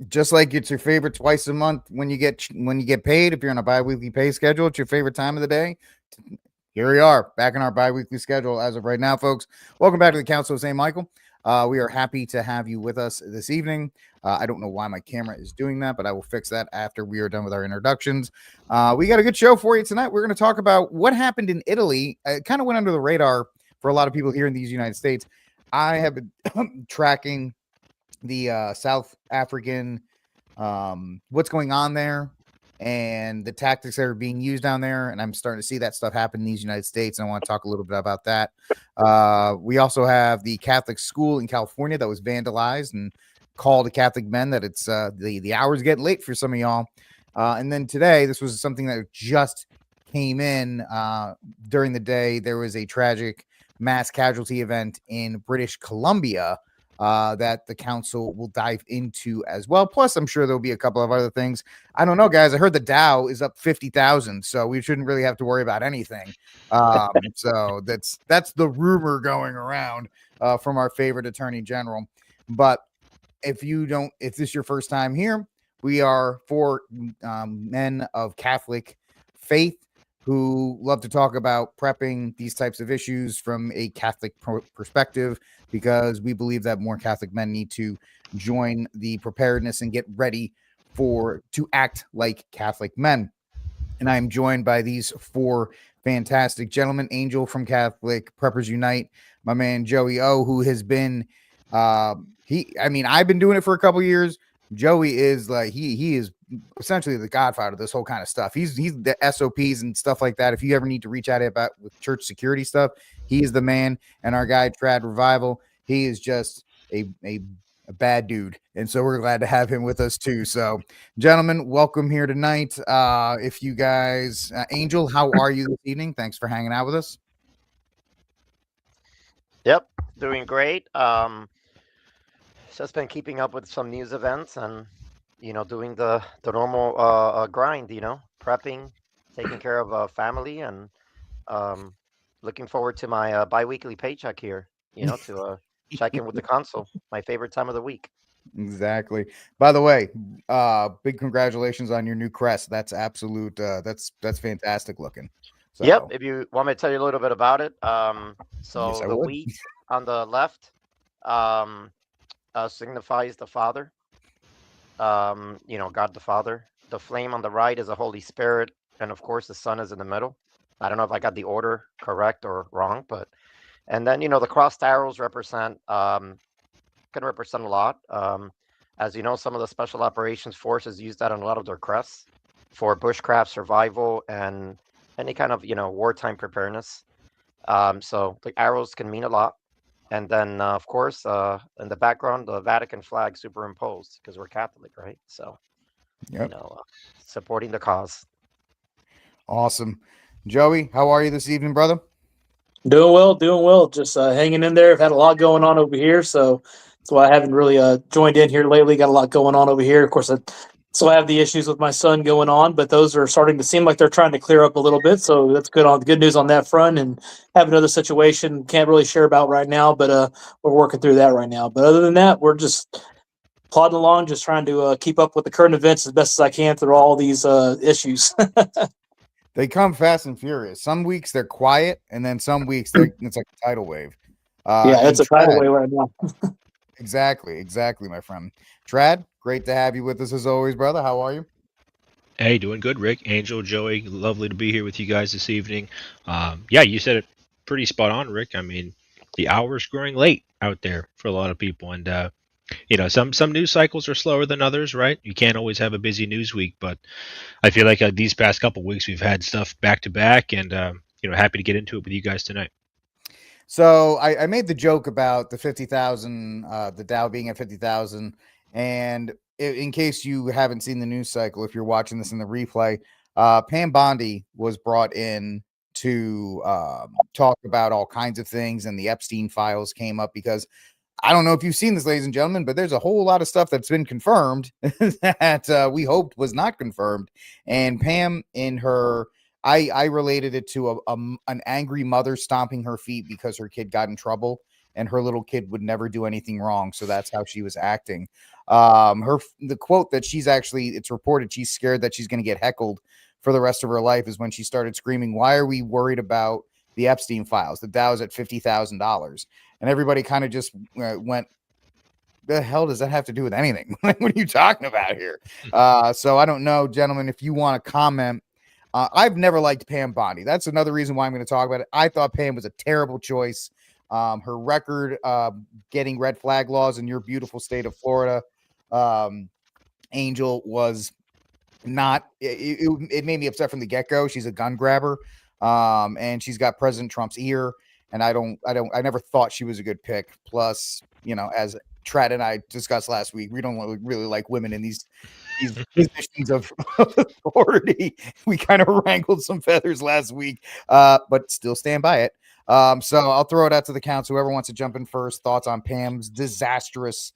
Just like it's your favorite twice a month when you get paid. If you're on a biweekly pay schedule, it's your favorite time of the day. Here we are, back in our biweekly schedule as of right now, folks. Welcome back to the Council of St. Michael. We are happy to have you with us this evening. I don't know why my camera is doing that, but I will fix that after we are done with our introductions. We got a good show for you tonight. We're going to talk about what happened in Italy. It kind of went under the radar for a lot of people here in these United States. I have been tracking the South African, what's going on there and the tactics that are being used down there. And I'm starting to see that stuff happen in these United States. And I want to talk a little bit about that. We also have the Catholic school in California that was vandalized and called to Catholic men that it's the hours getting late for some of y'all. And then today, this was something that just came in during the day. There was a tragic mass casualty event in British Columbia that the council will dive into as well. Plus, I'm sure there'll be a couple of other things. I don't know, guys. I heard the Dow is up 50,000, so we shouldn't really have to worry about anything. So that's the rumor going around from our favorite attorney general. But if this is your first time here, we are four men of Catholic faith who love to talk about prepping these types of issues from a Catholic perspective, because we believe that more Catholic men need to join the preparedness and get ready to act like Catholic men. And I'm joined by these four fantastic gentlemen. Angel from Catholic Preppers Unite, my man Joey O, who has been I've been doing it for a couple years. Joey is like he is essentially the godfather of this whole kind of stuff. He's the SOPs and stuff like that. If you ever need to reach out about with church security stuff, he is the man. And our guy Trad Revival, he is just a bad dude, and so we're glad to have him with us too. So, gentlemen, welcome here tonight. If you guys, Angel, how are you this evening? Thanks for hanging out with us. Yep, doing great. Just been keeping up with some news events and doing the normal grind. Prepping, taking care of family, and looking forward to my biweekly paycheck here. To check in with the console. My favorite time of the week. Exactly. By the way, big congratulations on your new crest. That's absolute. That's fantastic looking. So, Yep. If you want me to tell you a little bit about it, yes, I the would. wheat on the left signifies the Father. God the Father. The flame on the right is the Holy Spirit, and of course the Son is in the middle. I don't know if I got the order correct or wrong, but and then the crossed arrows can represent a lot. As you know, some of the special operations forces use that on a lot of their crests for bushcraft survival and any kind of wartime preparedness. So the arrows can mean a lot. And then, of course, in the background, the Vatican flag superimposed because we're Catholic, right? So, Yep. Supporting the cause. Awesome. Joey, how are you this evening, brother? Doing well, doing well. Just hanging in there. I've had a lot going on over here, so that's why I haven't really joined in here lately. Got a lot going on over here. Of course, so I have the issues with my son going on, but those are starting to seem like they're trying to clear up a little bit. So that's good news on that front. And have another situation can't really share about right now, but we're working through that right now. But other than that, we're just plodding along, just trying to keep up with the current events as best as I can through all these issues. They come fast and furious. Some weeks they're quiet, and then some weeks it's like a tidal wave. Yeah, it's a tidal wave right now. Exactly, my friend. Trad, great to have you with us as always, brother. How are you? Hey, doing good, Rick, Angel, Joey. Lovely to be here with you guys this evening. Yeah, you said it pretty spot on, Rick. I mean, the hour's growing late out there for a lot of people, and some news cycles are slower than others, right? You can't always have a busy news week, but I feel like these past couple weeks we've had stuff back to back, and happy to get into it with you guys tonight. So I made the joke about the 50,000, the Dow being at 50,000, and in case you haven't seen the news cycle, if you're watching this in the replay, Pam Bondi was brought in to talk about all kinds of things, and the Epstein files came up because I don't know if you've seen this, ladies and gentlemen, but there's a whole lot of stuff that's been confirmed that we hoped was not confirmed. And Pam, in her, I related it to an angry mother stomping her feet because her kid got in trouble and her little kid would never do anything wrong. So that's how she was acting. The quote that it's reported she's scared that she's going to get heckled for the rest of her life is when she started screaming, "Why are we worried about the Epstein files? The Dow's at $50,000." And everybody kind of just went, the hell does that have to do with anything? What are you talking about here? So I don't know, gentlemen, if you want to comment. I've never liked Pam Bondi. That's another reason why I'm going to talk about it. I thought Pam was a terrible choice. Her record getting red flag laws in your beautiful state of Florida, Angel, was not, it made me upset from the get-go. She's a gun grabber, and she's got President Trump's ear, and I never thought she was a good pick. Plus, as Trad and I discussed last week, we don't really like women in these positions of authority. We kind of wrangled some feathers last week, but still stand by it. So I'll throw it out to the council. Whoever wants to jump in first, thoughts on Pam's disastrous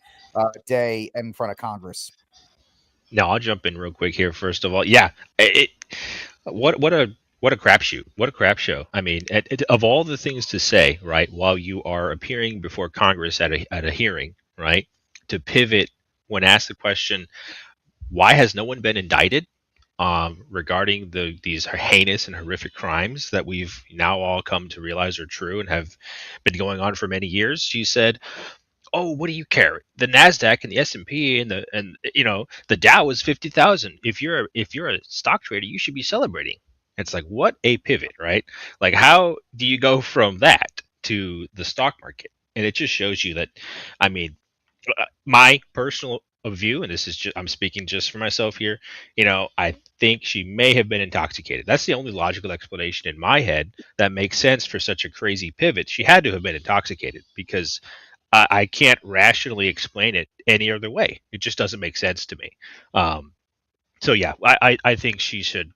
day in front of Congress. No, I'll jump in real quick here. First of all, yeah, what a crapshoot! What a crap show! I mean, of all the things to say, right, while you are appearing before Congress at a hearing, right, to pivot when asked the question, why has no one been indicted regarding these heinous and horrific crimes that we've now all come to realize are true and have been going on for many years? She said, "Oh, what do you care? The Nasdaq and the S&P and the Dow is 50,000. If you're a stock trader, you should be celebrating." It's like, what a pivot, right? Like, how do you go from that to the stock market? And it just shows you that, I mean, my personal view, and this is just, I'm speaking just for myself here, I think she may have been intoxicated. That's the only logical explanation in my head that makes sense for such a crazy pivot. She had to have been intoxicated, because I can't rationally explain it any other way. It just doesn't make sense to me. So yeah, I think she should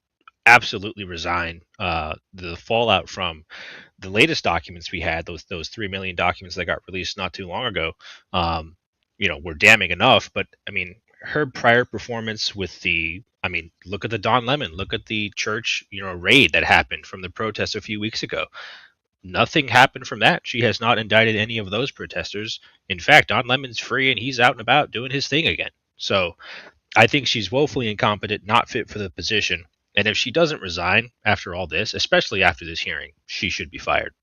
absolutely resign. The fallout from the latest documents we had, those 3 million documents that got released not too long ago, were damning enough. But I mean, her prior performance with look at the Don Lemon, look at the church, raid that happened from the protests a few weeks ago. Nothing happened from that. She has not indicted any of those protesters. In fact, Don Lemon's free and he's out and about doing his thing again. So I think she's woefully incompetent, not fit for the position. And if she doesn't resign after all this, especially after this hearing, she should be fired.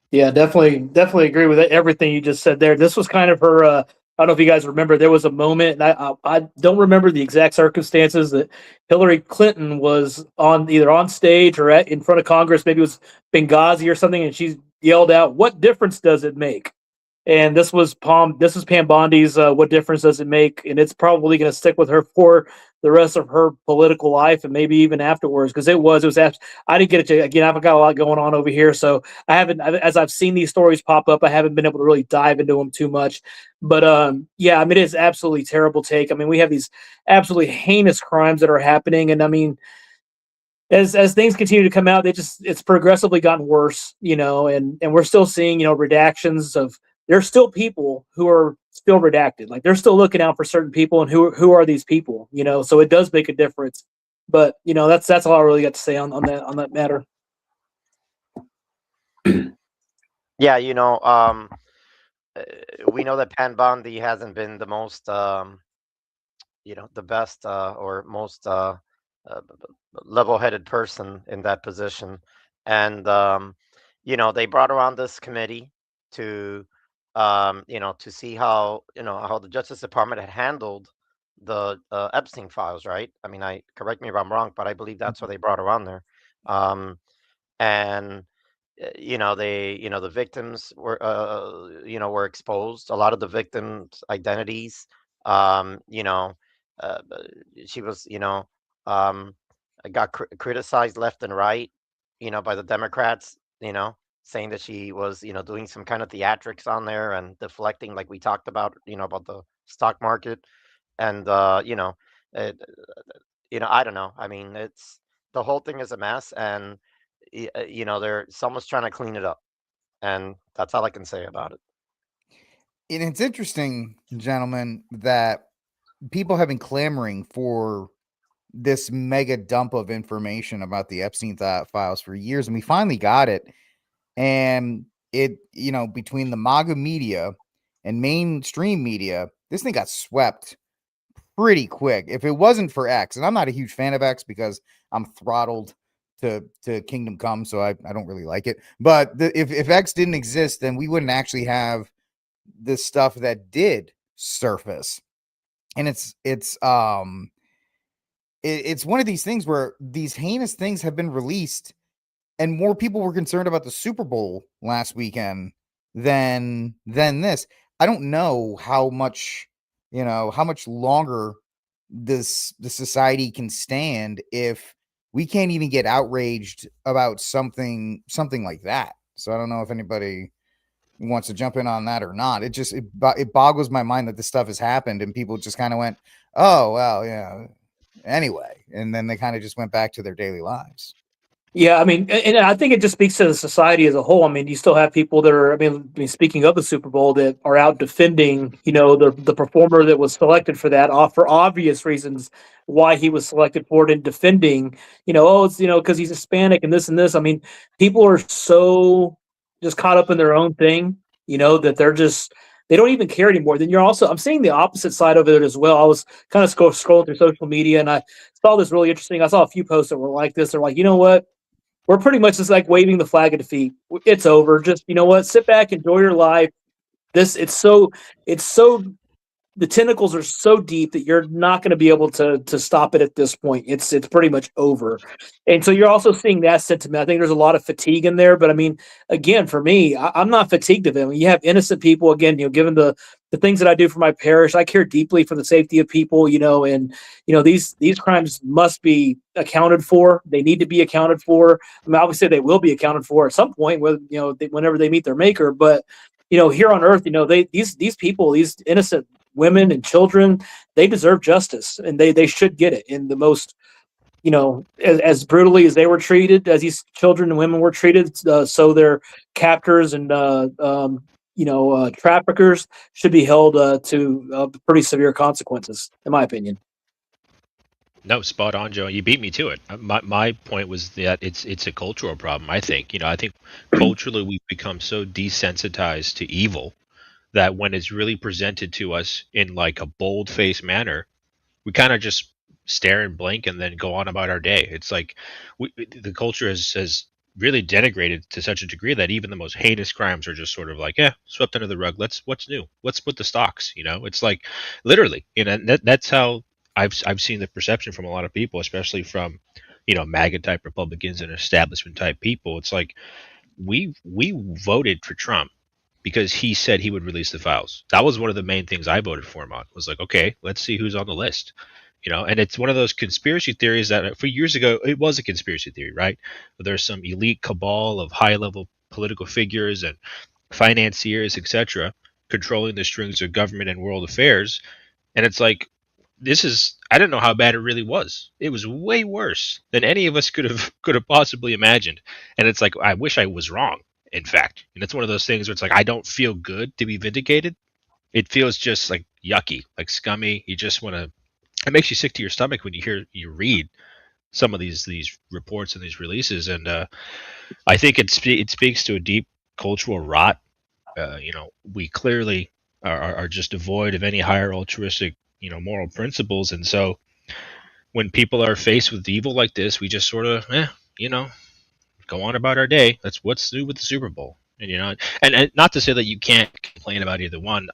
Yeah, definitely agree with everything you just said there. This was kind of her. I don't know if you guys remember. There was a moment, and I don't remember the exact circumstances, that Hillary Clinton was either on stage or in front of Congress. Maybe it was Benghazi or something, and she yelled out, "What difference does it make?" And this was Pam Bondi's "What difference does it make?" And it's probably going to stick with her for the rest of her political life, and maybe even afterwards, because it was. I didn't get it again. I've got a lot going on over here, so I haven't. As I've seen these stories pop up, I haven't been able to really dive into them too much. But yeah, I mean, it's absolutely terrible take. I mean, we have these absolutely heinous crimes that are happening, and I mean, as things continue to come out, it's progressively gotten worse, and we're still seeing, redactions of. There's still people who are still redacted. Like, they're still looking out for certain people, and who are these people? So it does make a difference. But that's all I really got to say on that matter. Yeah, we know that Pam Bondi hasn't been the most, the best or most level-headed person in that position, and they brought her on this committee to to see how how the Justice Department had handled the Epstein files, right? I mean, correct me if I'm wrong, but I believe that's why they brought her on there. And the victims were exposed. A lot of the victims' identities. You know, uh, she was got criticized left and right. By the Democrats. Saying that she was, doing some kind of theatrics on there and deflecting, like we talked about, about the stock market, and it, I don't know. I mean, it's the whole thing is a mess, and someone's trying to clean it up, and that's all I can say about it. And it's interesting, gentlemen, that people have been clamoring for this mega dump of information about the Epstein files for years, and we finally got it. And between the MAGA media and mainstream media, this thing got swept pretty quick. If it wasn't for X, and I'm not a huge fan of X because I'm throttled to Kingdom Come, so I don't really like it. But if X didn't exist, then we wouldn't actually have the stuff that did surface. And it's one of these things where these heinous things have been released, and more people were concerned about the Super Bowl last weekend than this. I don't know how much longer the society can stand if we can't even get outraged about something like that. So I don't know if anybody wants to jump in on that or not. It boggles my mind that this stuff has happened and people just kind of went, oh well, yeah, anyway, and then they kind of just went back to their daily lives. Yeah, I mean, and I think it just speaks to the society as a whole. I mean, you still have people that are, I mean, speaking of the Super Bowl, that are out defending, the performer that was selected for that, for obvious reasons why he was selected for it, and defending, oh, it's, because he's Hispanic and this and this. I mean, people are so just caught up in their own thing, that they don't even care anymore. Then I'm seeing the opposite side of it as well. I was kind of scrolling through social media and I saw this really interesting. I saw a few posts that were like this. They're like, you know what? We're pretty much just like waving the flag of defeat. It's over. Just, sit back, enjoy your life. It's so the tentacles are so deep that you're not going to be able to stop it at this point. It's pretty much over. And so you're also seeing that sentiment. I think there's a lot of fatigue in there, but I mean, again, for me, I'm not fatigued of it. I mean, you have innocent people, again, given the things that I do for my parish, I care deeply for the safety of people, and these crimes must be accounted for. They need to be accounted for. I mean, obviously they will be accounted for at some point, whenever they meet their maker. But here on earth, these people, these innocent women and children, they deserve justice, and they should get it in the most, as brutally as they were treated, as these children and women were treated. So their captors and traffickers should be held to pretty severe consequences, in my opinion. No, spot on, Joe. You beat me to it. My point was that it's a cultural problem. I think culturally we've become so desensitized to evil that when it's really presented to us in like a bold-faced manner, we kind of just stare and blink and then go on about our day. It's like the culture has really denigrated to such a degree that even the most heinous crimes are just sort of like, yeah, swept under the rug. What's new? Let's split the stocks. It's like literally, that's how I've seen the perception from a lot of people, especially from MAGA type Republicans and establishment type people. It's like we voted for Trump because he said he would release the files. That was one of the main things I voted for him on. Was like, okay, let's see who's on the list. And it's one of those conspiracy theories that for years ago, it was a conspiracy theory, right? There's some elite cabal of high level political figures and financiers, etc., controlling the strings of government and world affairs. And it's like, I don't know how bad it really was. It was way worse than any of us could have possibly imagined. And it's like, I wish I was wrong, in fact. And it's one of those things where it's like, I don't feel good to be vindicated. It feels just like yucky, like scummy. You just want to, it makes you sick to your stomach when you read some of these reports and these releases. And I think it speaks to a deep cultural rot. We clearly are just devoid of any higher altruistic, moral principles. And so when people are faced with evil like this, we just sort of, go on about our day. That's what's new with the Super Bowl. And not to say that you can't complain about either one.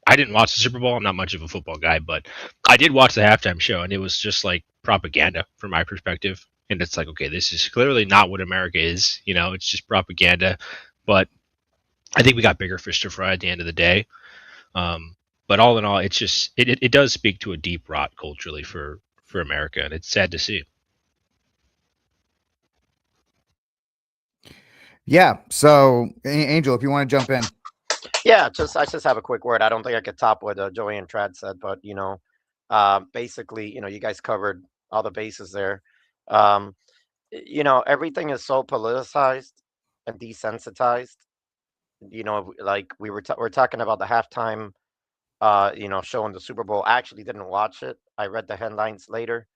I didn't watch the Super Bowl. I'm not much of a football guy, but I did watch the halftime show, and it was just like propaganda from my perspective. And it's like, okay, this is clearly not what America is. It's just propaganda. But I think we got bigger fish to fry at the end of the day. But all in all, it's just it does speak to a deep rot culturally for America, and it's sad to see. Yeah. So, Angel, if you want to jump in. Yeah, I just have a quick word. I don't think I could top what Joey and Trad said, but basically, you guys covered all the bases there. Everything is so politicized and desensitized. Like we're talking about the halftime, showing the Super Bowl. I actually didn't watch it. I read the headlines later.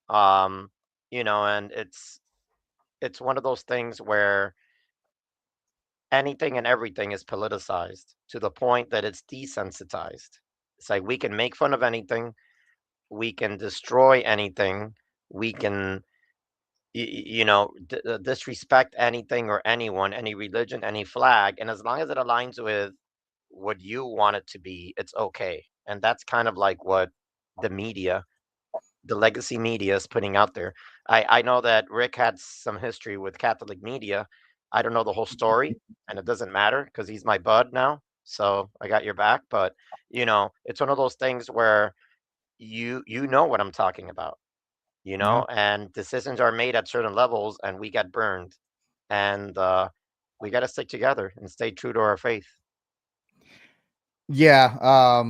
And it's one of those things where anything and everything is politicized to the point that it's desensitized. It's like we can make fun of anything, we can destroy anything, we can disrespect anything or anyone, any religion, any flag, and as long as it aligns with what you want it to be, it's okay. And that's kind of like what the media, the legacy media, is putting out there. I know that Rick had some history with Catholic media. I don't know the whole story, and it doesn't matter because he's my bud now. So I got your back. But it's one of those things where you know what I'm talking about, Yeah. and decisions are made at certain levels, and we get burned, and we got to stick together and stay true to our faith. Yeah,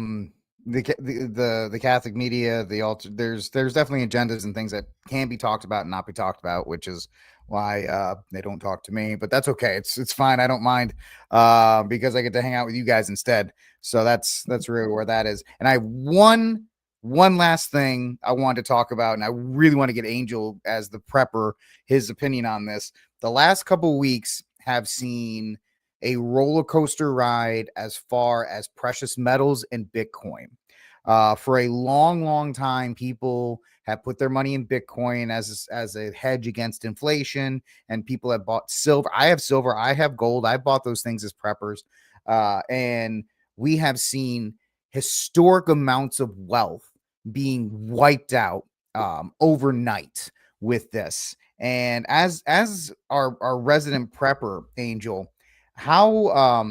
the Catholic media, the altar, there's definitely agendas and things that can be talked about and not be talked about, which is why they don't talk to me. But that's okay. It's fine. I don't mind because I get to hang out with you guys instead. So that's really where that is. And I have one last thing I want to talk about, and I really want to get Angel as the prepper his opinion on this. The last couple weeks have seen a roller coaster ride as far as precious metals and Bitcoin. For a long, long time, people have put their money in Bitcoin as a hedge against inflation, and people have bought silver. I have silver. I have gold. I bought those things as preppers, and we have seen historic amounts of wealth being wiped out overnight with this. And as our resident prepper, Angel, how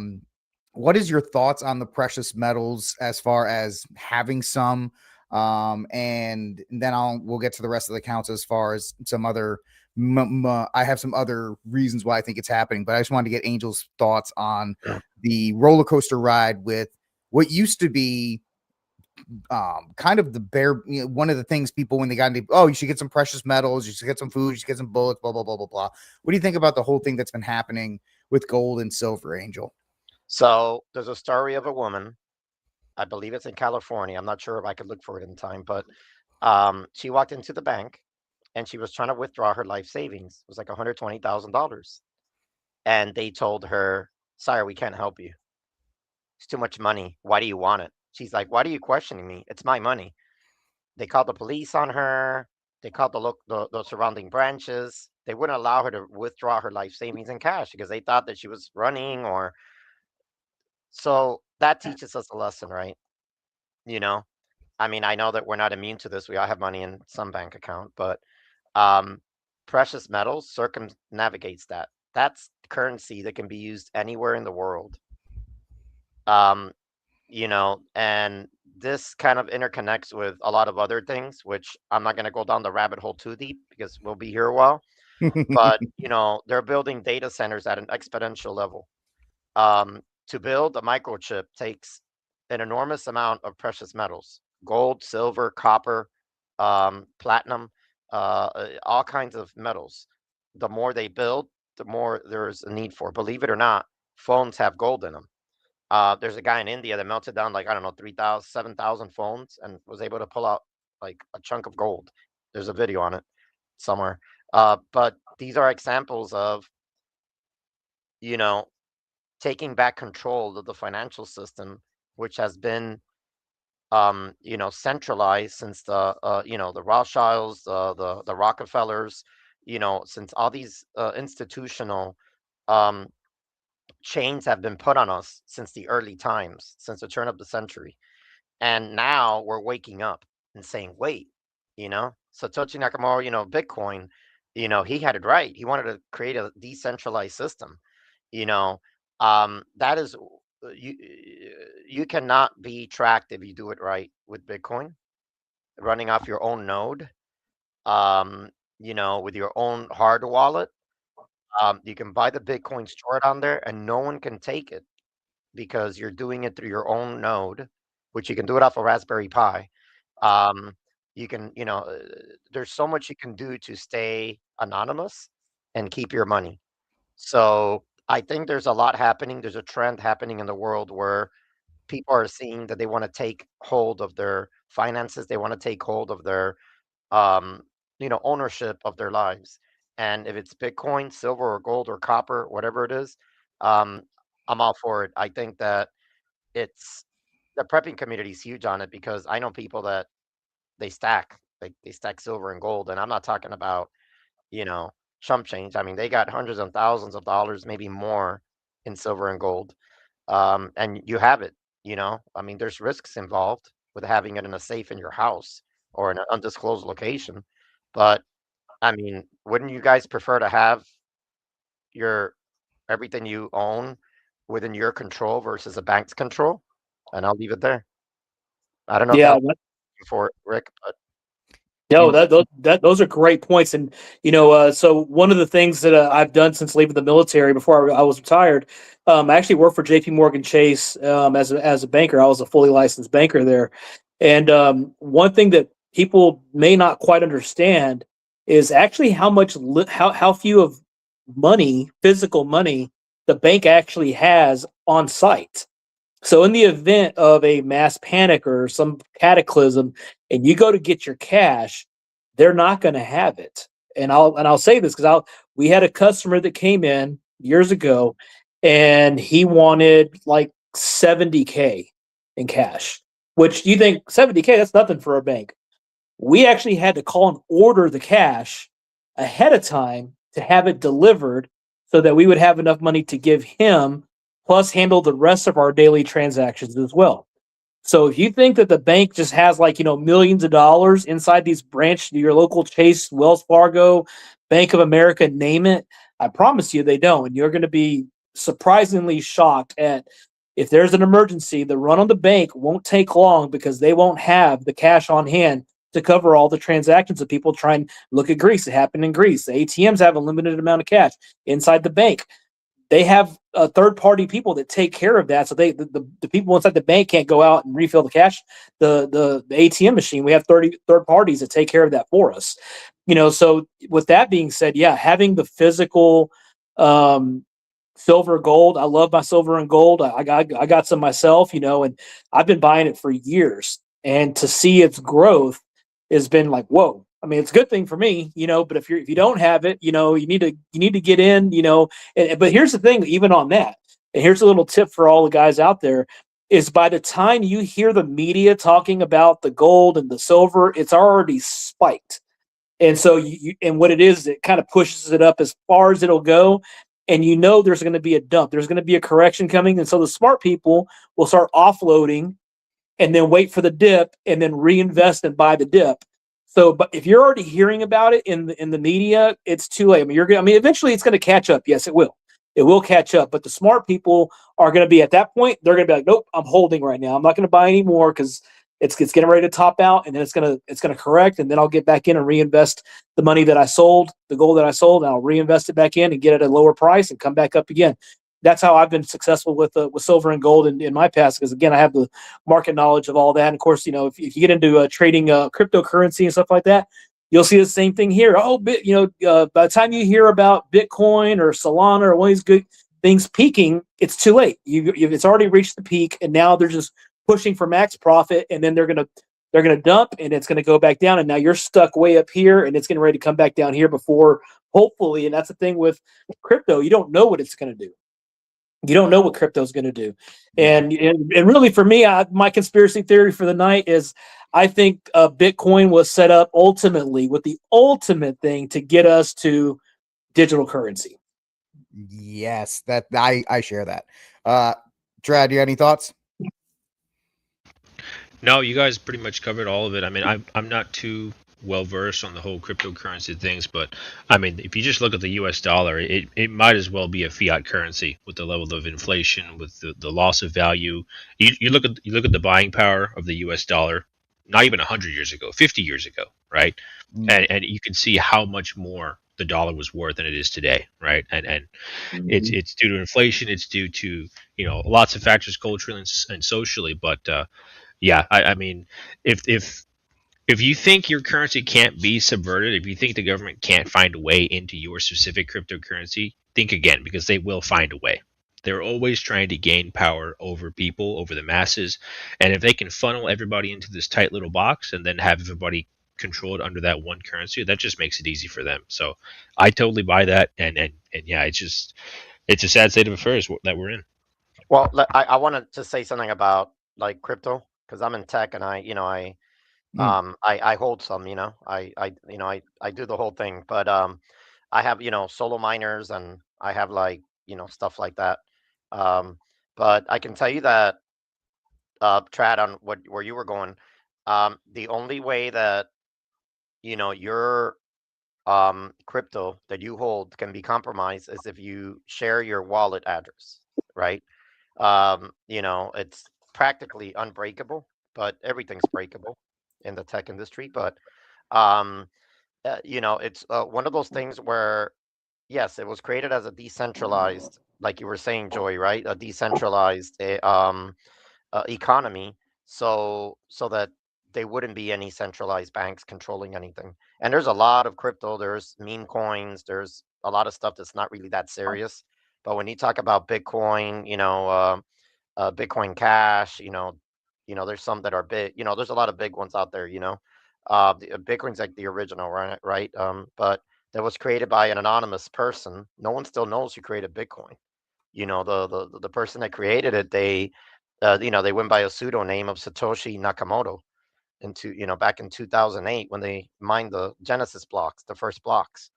what is your thoughts on the precious metals as far as having some and then we'll get to the rest of the counts as far as some other I have some other reasons why I think it's happening, but I just wanted to get Angel's thoughts on the roller coaster ride with what used to be kind of the bare, one of the things people when they got into, oh, you should get some precious metals, you should get some food, you should get some bullets, blah blah blah blah blah. What do you think about the whole thing that's been happening with gold and silver, Angel? So there's a story of a woman. I believe it's in California. I'm not sure if I could look for it in time, but she walked into the bank and she was trying to withdraw her life savings. It was like $120,000, and they told her, "Sire, we can't help you. It's too much money. Why do you want it?" She's like, "Why are you questioning me? It's my money." They called the police on her. They called the surrounding branches. They wouldn't allow her to withdraw her life savings in cash because they thought that she was running or so. That teaches us a lesson, right? You know, I mean, I know that we're not immune to this. We all have money in some bank account, but um, precious metals circumnavigates that. That's currency that can be used anywhere in the world. Um, and this kind of interconnects with a lot of other things, which I'm not going to go down the rabbit hole too deep because we'll be here a while. But they're building data centers at an exponential level. To build a microchip takes an enormous amount of precious metals: gold, silver, copper, platinum, all kinds of metals. The more they build, the more there's a need for. Believe it or not, phones have gold in them. There's a guy in India that melted down like I don't know 3,000, 7,000 phones and was able to pull out like a chunk of gold. There's a video on it somewhere. But these are examples of you know taking back control of the financial system, which has been centralized since the Rothschilds, the Rockefellers, since all these institutional um, chains have been put on us since the early times, since the turn of the century. And now we're waking up and saying, wait, Satoshi Nakamoto, Bitcoin, he had it right. He wanted to create a decentralized system. That is you cannot be tracked if you do it right with Bitcoin, running off your own node, with your own hard wallet. You can buy the Bitcoin, store it on there, and no one can take it because you're doing it through your own node, which you can do it off a Raspberry Pi. Um, you can, there's so much you can do to stay anonymous and keep your money. So I think there's a lot happening. There's a trend happening in the world where people are seeing that they want to take hold of their finances. They want to take hold of their, ownership of their lives. And if it's Bitcoin, silver, or gold, or copper, whatever it is, I'm all for it. I think that it's the prepping community is huge on it because I know people that they stack silver and gold, and I'm not talking about chump change. I mean, they got hundreds and thousands of dollars, maybe more, in silver and gold. And you have it. I mean, there's risks involved with having it in a safe in your house or in an undisclosed location. But I mean, wouldn't you guys prefer to have your everything you own within your control versus a bank's control? And I'll leave it there. I don't know if that Yeah, was for it, Rick, but no, those are great points, and so one of the things that I've done since leaving the military before I was retired, I actually worked for J.P. Morgan Chase as a banker. I was a fully licensed banker there, and one thing that people may not quite understand is actually how few of money, physical money, the bank actually has on site. So in the event of a mass panic or some cataclysm and you go to get your cash, they're not going to have it. And I'll say this because we had a customer that came in years ago and he wanted like 70K in cash, which you think 70K, that's nothing for a bank. We actually had to call and order the cash ahead of time to have it delivered so that we would have enough money to give him, plus handle the rest of our daily transactions as well. So if you think that the bank just has like, millions of dollars inside these branch, your local Chase, Wells Fargo, Bank of America, name it, I promise you they don't. And you're going to be surprisingly shocked at if there's an emergency, the run on the bank won't take long because they won't have the cash on hand to cover all the transactions of people trying. Look at Greece. It happened in Greece. The ATMs have a limited amount of cash inside the bank. They have third-party people that take care of that. So the people inside the bank can't go out and refill the cash, the ATM machine. We have 30 third parties that take care of that for us. So with that being said, yeah, having the physical silver, gold. I love my silver and gold. I got some myself, and I've been buying it for years. And to see its growth has been like, whoa. I mean, it's a good thing for me, but if you don't have it, you need to get in, but here's the thing, even on that, and here's a little tip for all the guys out there, is by the time you hear the media talking about the gold and the silver, it's already spiked. And so and what it is, it kind of pushes it up as far as it'll go. And there's going to be a dump. There's going to be a correction coming. And so the smart people will start offloading and then wait for the dip and then reinvest and buy the dip. So, but if you're already hearing about it in the media, it's too late. I mean, eventually it's going to catch up. Yes, it will. It will catch up. But the smart people are going to be at that point. They're going to be like, nope, I'm holding right now. I'm not going to buy any more because it's getting ready to top out, and then it's gonna correct, and then I'll get back in and reinvest the money that I sold, the gold that I sold, and I'll reinvest it back in and get it at a lower price and come back up again. That's how I've been successful with silver and gold in my past, because again, I have the market knowledge of all that. And of course, if you get into trading cryptocurrency and stuff like that, you'll see the same thing here. By the time you hear about Bitcoin or Solana or one of these good things peaking, it's too late. It's already reached the peak, and now they're just pushing for max profit, and then they're gonna dump, and it's gonna go back down, and now you're stuck way up here, and it's getting ready to come back down here before, hopefully. And that's the thing with crypto, you don't know what it's gonna do. You don't know what crypto is going to do. And really, for me, my conspiracy theory for the night is I think Bitcoin was set up ultimately with the ultimate thing to get us to digital currency. Yes, that I share that. Trad, you got any thoughts? No, you guys pretty much covered all of it. I mean, I'm not too well versed on the whole cryptocurrency things, but I mean, if you just look at the U.S. dollar, it might as well be a fiat currency with the level of inflation, with the loss of value. You look at the buying power of the U.S. dollar, not even 100 years ago, 50 years ago, right? And you can see how much more the dollar was worth than it is today, right? And it's due to inflation, it's due to lots of factors culturally and socially, but yeah, I mean, if you think your currency can't be subverted, if you think the government can't find a way into your specific cryptocurrency, think again, because they will find a way. They're always trying to gain power over people, over the masses, and if they can funnel everybody into this tight little box and then have everybody controlled under that one currency, that just makes it easy for them. So I totally buy that, and yeah, it's just it's a sad state of affairs that we're in. Well, I wanted to say something about like crypto because I'm in tech and I hold some, I do the whole thing, but I have, solo miners and I have like, stuff like that. Um, but I can tell you that Trad, on where you were going, the only way that, your crypto that you hold can be compromised is if you share your wallet address, right? It's practically unbreakable, but everything's breakable in the tech industry. But um, it's one of those things where, yes, it was created as a decentralized, like you were saying, Joy, right? A decentralized economy, so that there wouldn't be any centralized banks controlling anything. And there's a lot of crypto. There's meme coins. There's a lot of stuff that's not really that serious. But when you talk about Bitcoin, Bitcoin Cash, there's some that are big. There's a lot of big ones out there. Bitcoin's like the original, right? Right. But that was created by an anonymous person. No one still knows who created Bitcoin. The person that created it, they went by a pseudonym of Satoshi Nakamoto back in 2008 when they mined the Genesis blocks, the first blocks,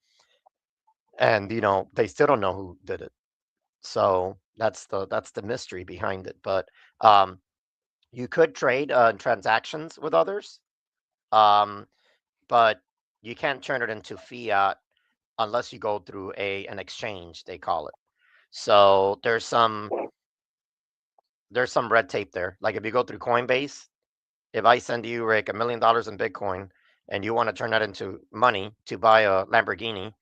and they still don't know who did it. So that's the mystery behind it. But you could trade transactions with others, um, but you can't turn it into fiat unless you go through an exchange, they call it. So there's some red tape there. Like if you go through Coinbase, if I send you, Rick, $1 million in Bitcoin and you want to turn that into money to buy a Lamborghini,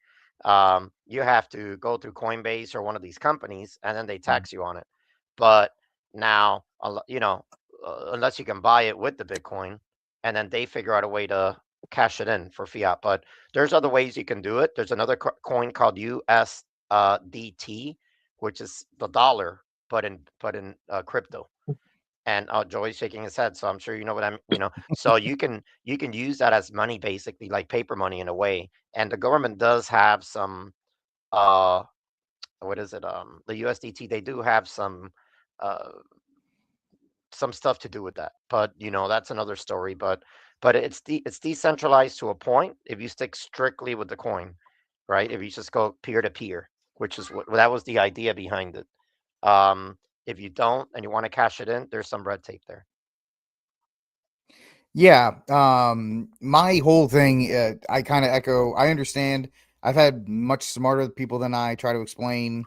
you have to go through Coinbase or one of these companies and then they tax you on it. But now, unless you can buy it with the Bitcoin and then they figure out a way to cash it in for fiat. But there's other ways you can do it. There's another coin called USDT, which is the dollar, but in crypto. And Joey's shaking his head, so I'm sure you know what I'm. So you can use that as money, basically, like paper money in a way. And the government does have some, uh, what is it? The USDT, they do have uh, some stuff to do with that. But that's another story. But it's decentralized to a point if you stick strictly with the coin, right? If you just go peer to peer, which is that was the idea behind it. If you don't and you want to cash it in, there's some red tape there. Yeah, my whole thing, I kind of echo. I understand. I've had much smarter people than I try to explain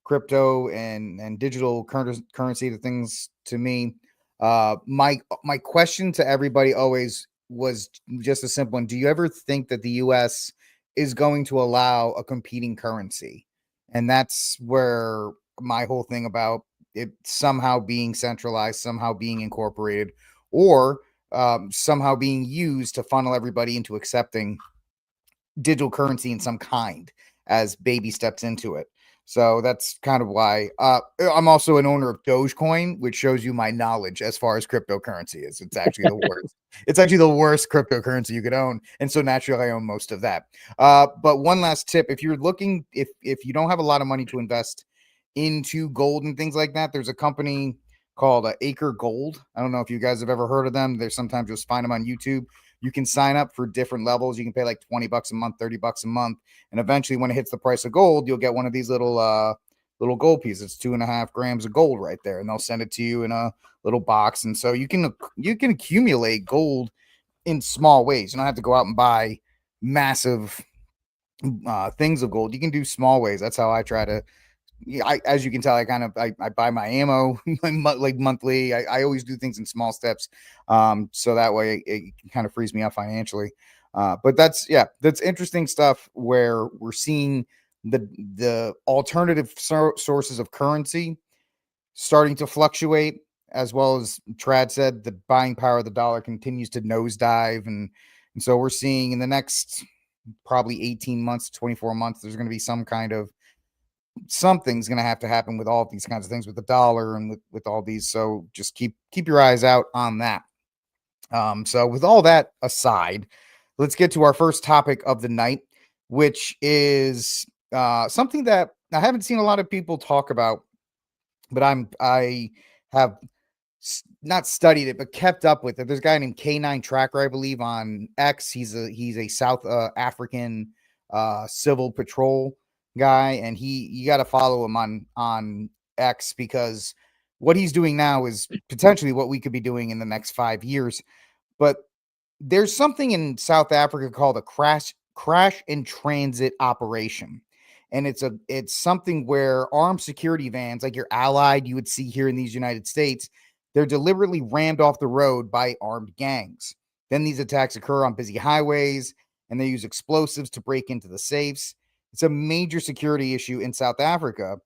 crypto and digital currency to things to me. My question to everybody always was just a simple one: do you ever think that the U.S. is going to allow a competing currency? And that's where my whole thing about it somehow being centralized, somehow being incorporated, or somehow being used to funnel everybody into accepting digital currency in some kind as baby steps into it. So that's kind of why I'm also an owner of Dogecoin, which shows you my knowledge as far as cryptocurrency is. It's actually the worst. It's actually the worst cryptocurrency you could own, and so naturally I own most of that. But one last tip: if you're looking, if you don't have a lot of money to invest into gold and things like that, there's a company called Acre Gold. I don't know if you guys have ever heard of them. There's sometimes you'll find them on YouTube. You can sign up for different levels. You can pay like $20 a month, $30 a month, and eventually, when it hits the price of gold, you'll get one of these little gold pieces. It's 2.5 grams of gold right there, and they'll send it to you in a little box. And so you can accumulate gold in small ways. You don't have to go out and buy massive things of gold. You can do small ways. That's how I try to. Yeah, as you can tell, I buy my ammo like monthly. I always do things in small steps, so that way it kind of frees me up financially. But that's interesting stuff where we're seeing the alternative sources of currency starting to fluctuate, as well as Trad said, the buying power of the dollar continues to nosedive, and so we're seeing in the next probably 18 months, 24 months, there's going to be some kind of something's going to have to happen with all of these kinds of things with the dollar and with all these. So just keep your eyes out on that. So with all that aside, let's get to our first topic of the night, which is something that I haven't seen a lot of people talk about, but I have not studied it, but kept up with it. There's a guy named K9 Tracker, I believe, on X. He's a South African civil patrol guy, and you got to follow him on X, because what he's doing now is potentially what we could be doing in the next 5 years. But there's something in South Africa called a crash in transit operation. And it's something where armed security vans, like your Allied you would see here in these United States, they're deliberately rammed off the road by armed gangs. Then these attacks occur on busy highways, and they use explosives to break into the safes. It's a major security issue in South Africa.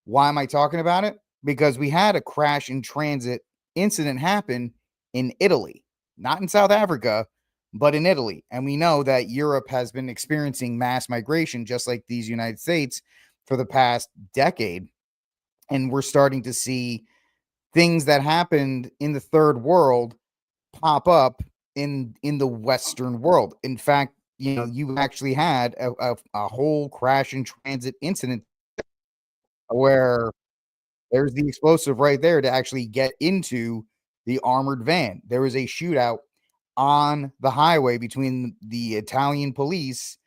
Why am I talking about it? Because we had a crash in transit incident happen in Italy, not in South Africa, but in Italy. And we know that Europe has been experiencing mass migration, just like these United States, for the past decade. And we're starting to see things that happened in the third world pop up in the Western world. In fact, you actually had a whole crash in transit incident where there's the explosive right there to actually get into the armored van. There was a shootout on the highway between the Italian police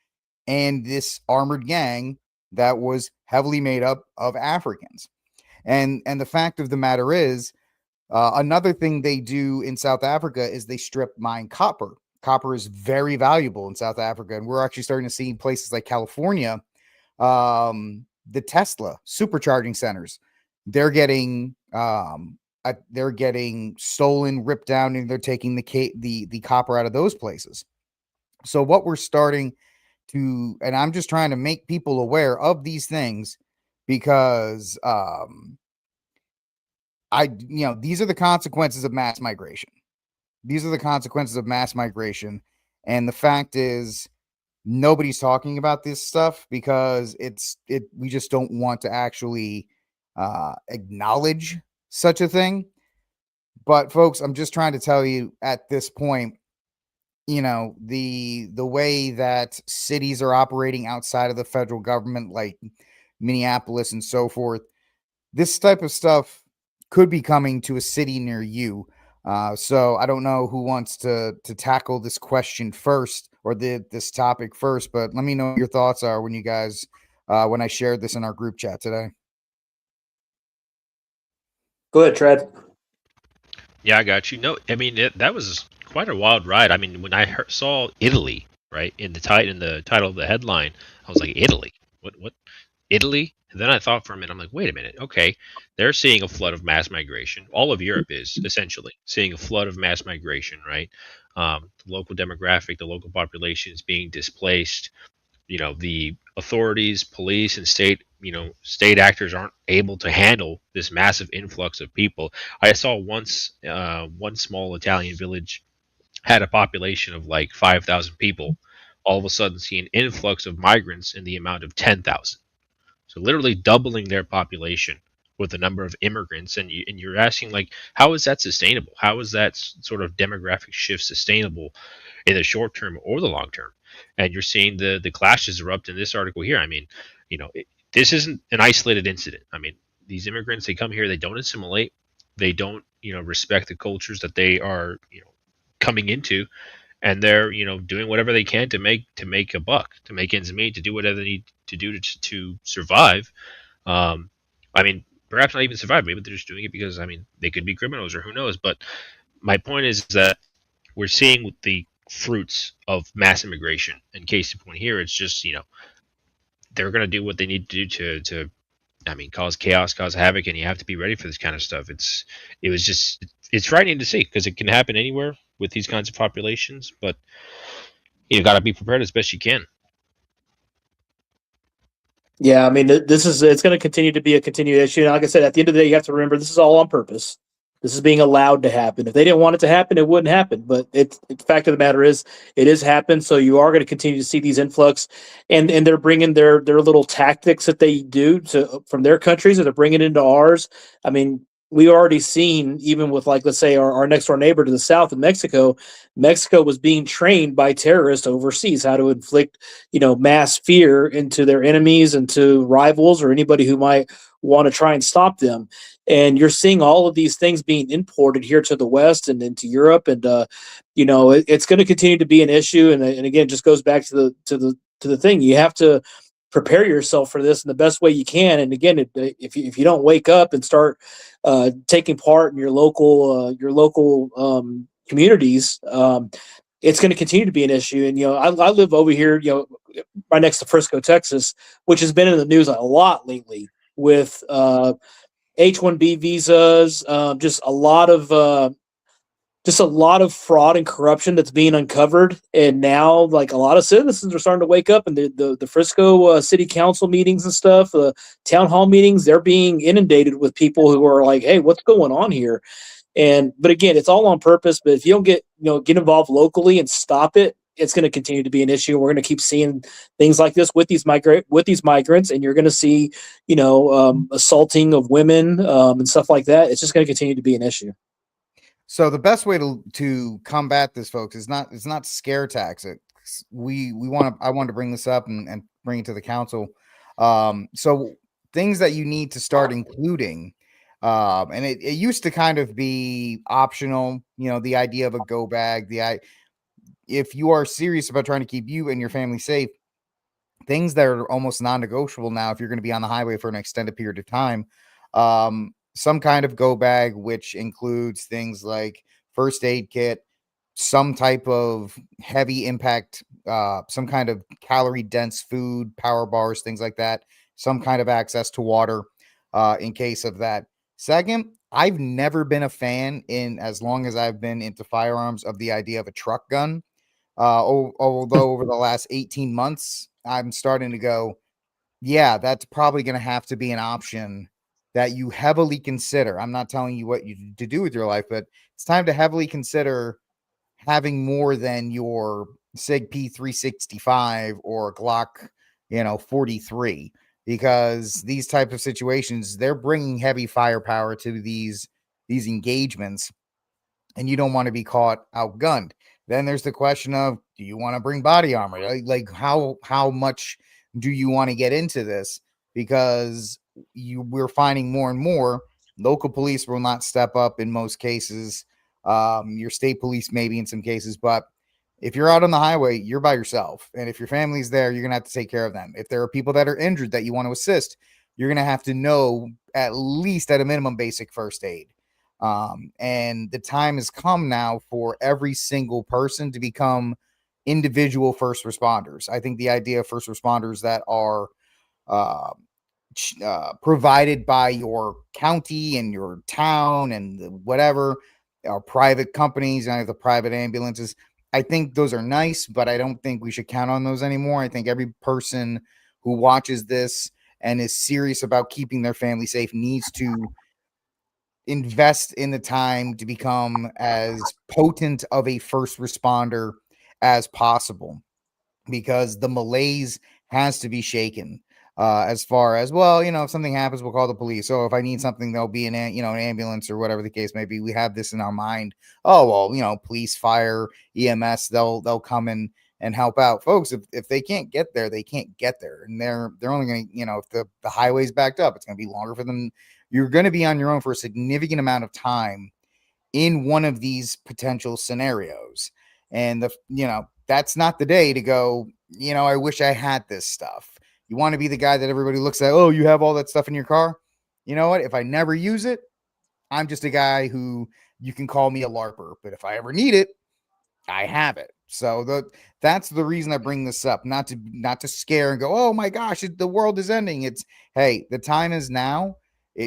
and this armored gang that was heavily made up of Africans. And the fact of the matter is, another thing they do in South Africa is they strip mine copper. Copper is very valuable in South Africa, and we're actually starting to see places like California, the Tesla supercharging centers, they're getting stolen, ripped down, and they're taking the copper out of those places. So what we're starting to, and I'm just trying to make people aware of these things, because these are the consequences of mass migration. These are the consequences of mass migration. And the fact is, nobody's talking about this stuff because we just don't want to actually acknowledge such a thing. But folks, I'm just trying to tell you at this point, the way that cities are operating outside of the federal government, like Minneapolis and so forth, this type of stuff could be coming to a city near you. So I don't know who wants to tackle this question first, or this topic first, but let me know what your thoughts are when when I shared this in our group chat today. Go ahead, Tread. Yeah, I got you. No, I mean that was quite a wild ride. I mean, when I saw Italy, right, in the title of the headline, I was like, Italy? What? Italy? And then I thought for a minute, I'm like, wait a minute, okay, they're seeing a flood of mass migration. All of Europe is essentially seeing a flood of mass migration, right? The local demographic, the local population is being displaced. The authorities, police, and state actors aren't able to handle this massive influx of people. I saw once one small Italian village had a population of like 5,000 people. All of a sudden, see an influx of migrants in the amount of 10,000. So literally doubling their population with the number of immigrants, and you're asking, like, how is that sustainable? How is that sort of demographic shift sustainable in the short term or the long term? And you're seeing the clashes erupt in this article here. I mean, this isn't an isolated incident. I mean, these immigrants, they come here, they don't assimilate, they don't respect the cultures that they are coming into, and they're doing whatever they can to make a buck, to make ends meet, to do whatever they need to do to survive. I mean, perhaps not even survive. Maybe they're just doing it because they could be criminals, or who knows. But my point is that we're seeing the fruits of mass immigration. And case in point here, it's just they're going to do what they need to do to cause chaos, cause havoc, and you have to be ready for this kind of stuff. It's frightening to see, because it can happen anywhere with these kinds of populations, but you got to be prepared as best you can. Yeah, I mean, it's going to continue to be a continued issue. And like I said, at the end of the day, you have to remember this is all on purpose. This is being allowed to happen. If they didn't want it to happen, it wouldn't happen. But the fact of the matter is, it has happened. So you are going to continue to see these influx, and they're bringing their little tactics that they do from their countries, and they're bringing it into ours. I mean, we already seen, even with, like, let's say our next door neighbor to the south in Mexico. Mexico was being trained by terrorists overseas how to inflict, mass fear into their enemies and to rivals or anybody who might want to try and stop them. And you're seeing all of these things being imported here to the West and into Europe. And, it's going to continue to be an issue. And again, it just goes back to the thing. You have to prepare yourself for this in the best way you can. And again, if you don't wake up and start taking part in your local communities, it's going to continue to be an issue. And I live over here, right next to Frisco, Texas, which has been in the news a lot lately with H-1B visas, just a lot of fraud and corruption that's being uncovered. And now, like, a lot of citizens are starting to wake up, and the Frisco city council meetings and stuff, the town hall meetings, they're being inundated with people who are like, hey, what's going on here? But again, it's all on purpose. But if you don't get involved locally and stop it, it's going to continue to be an issue. We're going to keep seeing things like this with these migrants, and you're going to see, assaulting of women and stuff like that. It's just going to continue to be an issue. So the best way to combat this, folks, is not scare tactics. I want to bring this up and bring it to the council. So things that you need to start including, and it used to kind of be optional. The idea of a go bag. If you are serious about trying to keep you and your family safe, things that are almost non-negotiable now, if you're going to be on the highway for an extended period of time, some kind of go bag, which includes things like first aid kit, some type of heavy impact, some kind of calorie dense food, power bars, things like that, some kind of access to water in case of that. Second, I've never been a fan, in as long as I've been into firearms, of the idea of a truck gun. Although over the last 18 months, I'm starting to go, yeah, that's probably going to have to be an option that you heavily consider. I'm not telling you what to do with your life, but it's time to heavily consider having more than your Sig P365 or Glock, 43, because these types of situations, they're bringing heavy firepower to these engagements, and you don't want to be caught outgunned. Then there's the question of, do you want to bring body armor? Like how much do you want to get into this? Because we're finding more and more local police will not step up in most cases. Your state police maybe in some cases, but if you're out on the highway, you're by yourself. And if your family's there, you're going to have to take care of them. If there are people that are injured that you want to assist, you're going to have to know at least at a minimum basic first aid. And the time has come now for every single person to become individual first responders. I think the idea of first responders that are provided by your county and your town and whatever, private companies and the private ambulances, I think those are nice, but I don't think we should count on those anymore. I think every person who watches this and is serious about keeping their family safe needs to invest in the time to become as potent of a first responder as possible, because the malaise has to be shaken. As far as, well, if something happens, we'll call the police. So if I need something, there'll be an ambulance or whatever the case may be. We have this in our mind. Oh, well, police, fire, EMS, they'll come in and help out. Folks, if they can't get there, they can't get there. And they're only going to, if the highway's backed up, it's going to be longer for them. You're going to be on your own for a significant amount of time in one of these potential scenarios. And that's not the day to go, I wish I had this stuff. You want to be the guy that everybody looks at, oh, you have all that stuff in your car. You know what? If I never use it, I'm just a guy who you can call me a LARPer. But if I ever need it, I have it. So that's the reason I bring this up, not to scare and go, oh my gosh, the world is ending. It's, hey, the time is now.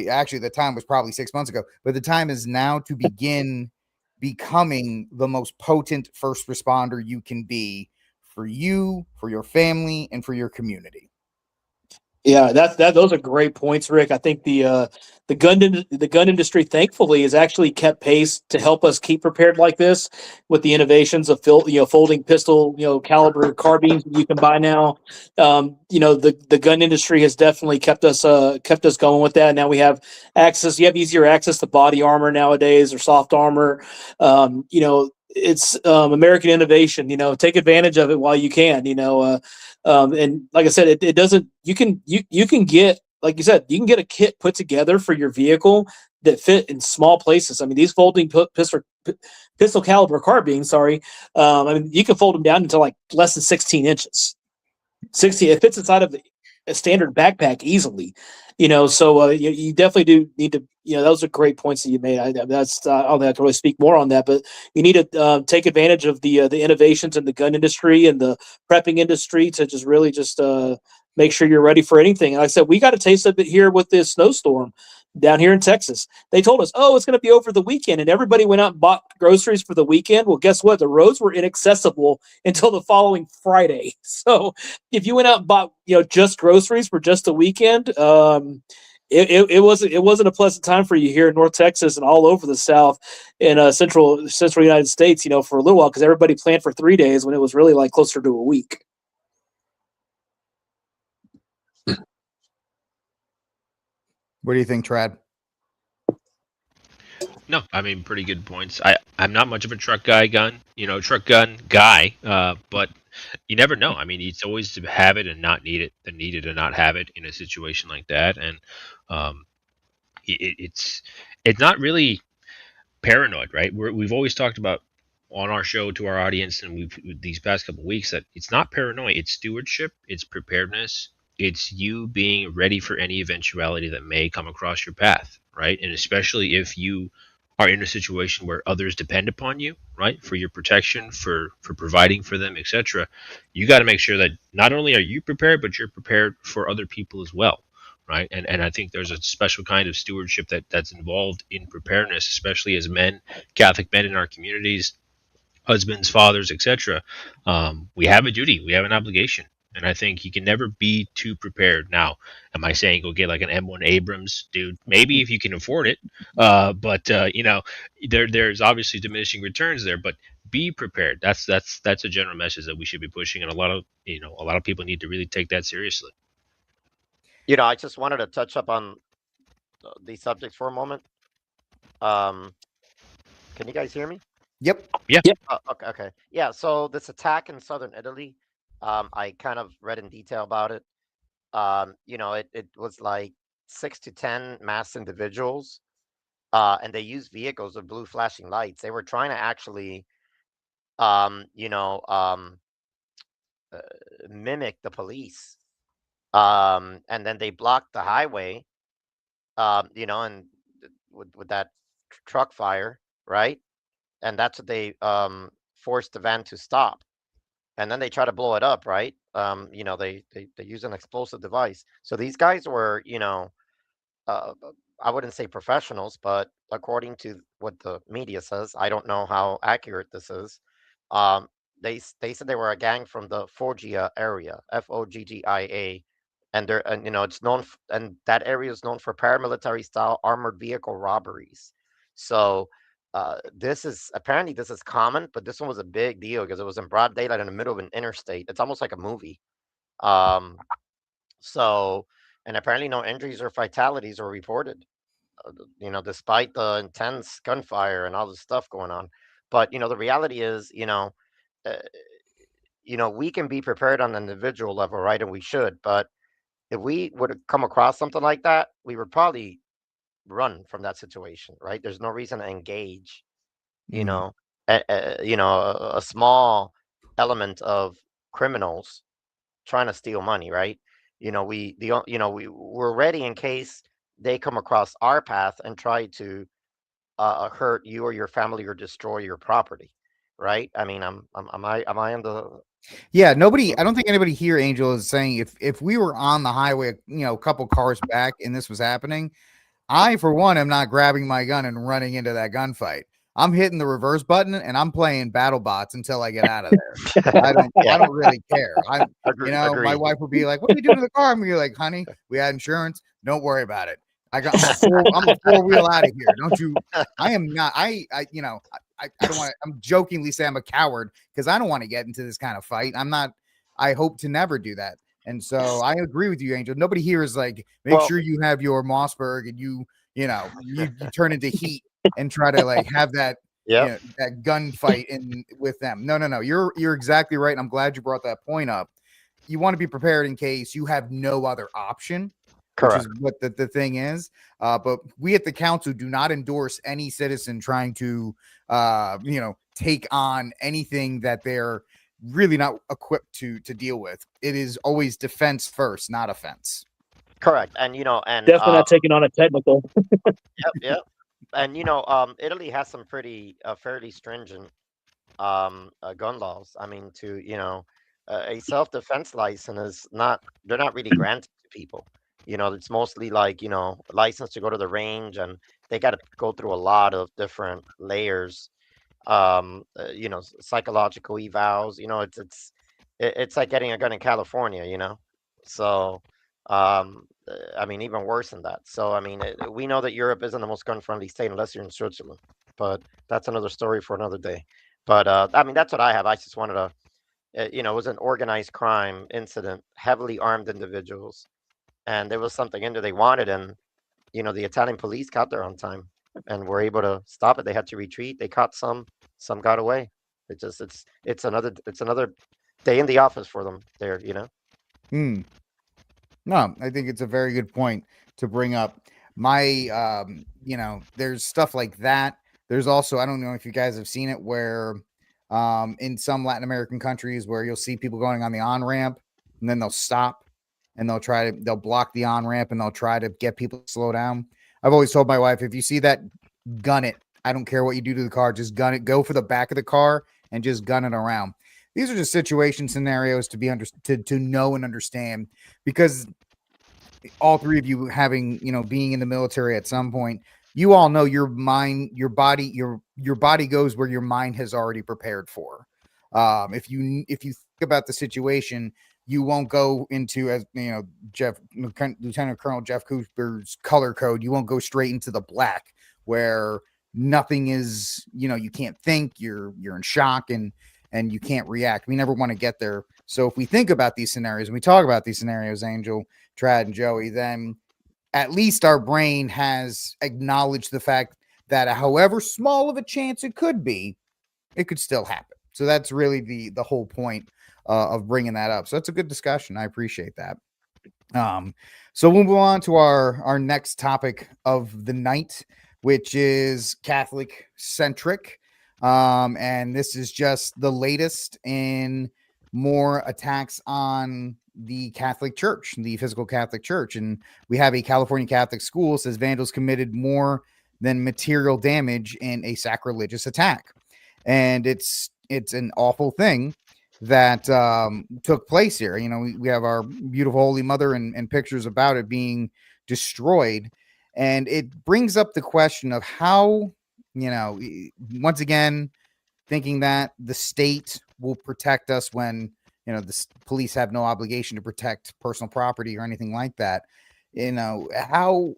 Actually, the time was probably 6 months ago, but the time is now to begin becoming the most potent first responder you can be, for you, for your family, and for your community. Yeah, those are great points, Rick. I think the gun industry, thankfully, has actually kept pace to help us keep prepared like this with the innovations of folding pistol caliber carbines that you can buy now. The gun industry has definitely kept us going with that. Now we have access. You have easier access to body armor nowadays or soft armor. It's American innovation. Take advantage of it while you can. And like I said, it doesn't. You can get, like you said, you can get a kit put together for your vehicle that fit in small places. I mean, these folding pistol caliber carbines. Sorry, I mean you can fold them down into like less than 16 inches. 60. It fits inside of a standard backpack easily. So you definitely do need to. Those are great points that you made. I don't think I can really speak more on that, but you need to take advantage of the innovations in the gun industry and the prepping industry to just really make sure you're ready for anything. And like I said, we got a taste of it here with this snowstorm down here in Texas. They told us, oh, it's going to be over the weekend, and everybody went out and bought groceries for the weekend. Well, guess what? The roads were inaccessible until the following Friday. So if you went out and bought just groceries for just the weekend, it wasn't a pleasant time for you here in North Texas and all over the South and central United States. For a little while, because everybody planned for 3 days when it was really like closer to a week. What do you think, Trad? No, I mean pretty good points. I'm not much of a truck gun guy, but you never know. I mean, it's always to have it and not need it, than need it and not have it in a situation like that. And um, it's not really paranoid, right? We've always talked about on our show to our audience, and we've these past couple of weeks, that it's not paranoia, it's stewardship, it's preparedness, it's you being ready for any eventuality that may come across your path, right? And especially if you are in a situation where others depend upon you, right, for your protection, for providing for them, etc. You got to make sure that not only are you prepared, but you're prepared for other people as well, right? And I think there's a special kind of stewardship that's involved in preparedness, especially as men, Catholic men in our communities, husbands, fathers, etc. We have a duty, we have an obligation, and I think you can never be too prepared. Now, am I saying go get like an M1 Abrams, dude? Maybe if you can afford it, but there's obviously diminishing returns there. But be prepared. That's a general message that we should be pushing, and a lot of people need to really take that seriously. I just wanted to touch up on these subjects for a moment. Can you guys hear me? Yep. Yeah. Okay. Yeah. So this attack in southern Italy, I kind of read in detail about it. It was like 6 to 10 masked individuals, and they used vehicles with blue flashing lights. They were trying to actually, um, you know, um, mimic the police. And then they blocked the highway, and with that truck fire, right? And that's what they forced the van to stop. And then they try to blow it up, right? They use an explosive device. So these guys were, uh, I wouldn't say professionals, but according to what the media says, I don't know how accurate this is. Um, they said they were a gang from the Foggia area, Foggia, and it's known and that area is known for paramilitary style armored vehicle robberies. So this is common, but this one was a big deal because it was in broad daylight in the middle of an interstate. It's almost like a movie. Um, so and apparently no injuries or fatalities were reported, despite the intense gunfire and all this stuff going on. But the reality is, uh, we can be prepared on an individual level, right? And we should. But if we would have come across something like that, we would probably run from that situation, right? There's no reason to engage. You Mhm. know, a small element of criminals trying to steal money, right? We're ready in case they come across our path and try to hurt you or your family or destroy your property, right? I mean, am I in the? Yeah, nobody. I don't think anybody here, Angel, is saying if we were on the highway, a couple cars back, and this was happening, I for one am not grabbing my gun and running into that gunfight. I'm hitting the reverse button and I'm playing battle bots until I get out of there. I don't really care. My Agreed. wife would be like, "What are we doing to the car?" I'm like, "Honey, we had insurance. Don't worry about it. I'm a four-wheel out of here. Don't you? I am not. I don't want to. I'm jokingly say I'm a coward because I don't want to get into this kind of fight. I'm not. I hope to never do that. And so I agree with you, Angel. Nobody here is like, make sure you have your Mossberg and you turn into heat and try to like have that that gunfight with them. No. You're exactly right. And I'm glad you brought that point up. You want to be prepared in case you have no other option. Correct. Which is what the thing is. But we at the council do not endorse any citizen trying to, take on anything that they're really not equipped to deal with. It is always defense first, not offense. Correct. And, and definitely not taking on a technical. Yep. And, Italy has some pretty fairly stringent gun laws. I mean, a self-defense license they're not really granted to people. It's mostly like, license to go to the range, and they got to go through a lot of different layers. Psychological evals. It's like getting a gun in California. So, I mean, even worse than that. So, I mean, we know that Europe isn't the most gun-friendly state unless you're in Switzerland, but that's another story for another day. But I mean, that's what I have. I just wanted to, it was an organized crime incident, heavily armed individuals, and there was something in there they wanted, and the Italian police got there on time and were able to stop it. They had to retreat. They caught some got away. It's another day in the office for them there. No, I think it's a very good point to bring up. There's stuff like that. There's also, I don't know if you guys have seen it, where in some Latin American countries where you'll see people going on the on-ramp and then they'll stop and they'll block the on-ramp and they'll try to get people to slow down. I've always told my wife, if you see that, gun it. I don't care what you do to the car, just gun it. Go for the back of the car and just gun it around. These are just situation scenarios to be to know and understand, because all three of you being in the military at some point, you all know your body goes where your mind has already prepared for. If you think about the situation, you won't go into, as Lieutenant Colonel Jeff Cooper's color code. You won't go straight into the black where nothing is, you can't think, you're in shock and you can't react. We never want to get there. So if we think about these scenarios and we talk about these scenarios, Angel, Trad, and Joey, then at least our brain has acknowledged the fact that however small of a chance it could be, it could still happen. So that's really the whole point of bringing that up. So that's a good discussion. I appreciate that. So we'll move on to our next topic of the night, which is Catholic centric. And this is just the latest in more attacks on the Catholic Church, the physical Catholic Church. And we have a California Catholic school says vandals committed more than material damage in a sacrilegious attack. And it's an awful thing that took place here. We have our beautiful Holy Mother and pictures about it being destroyed. And it brings up the question of how, once again, thinking that the state will protect us when, the police have no obligation to protect personal property or anything like that. How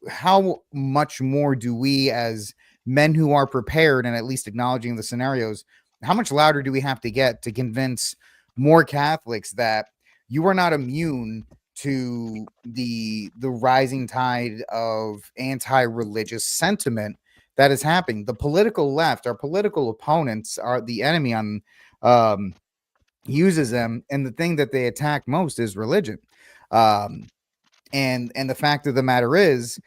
much more do we, as men who are prepared and at least acknowledging the scenarios, how much louder do we have to get to convince more Catholics that you are not immune to the rising tide of anti-religious sentiment that is happening? The political left, our political opponents, are the enemy on uses them, and the thing that they attack most is religion. And the fact of the matter is,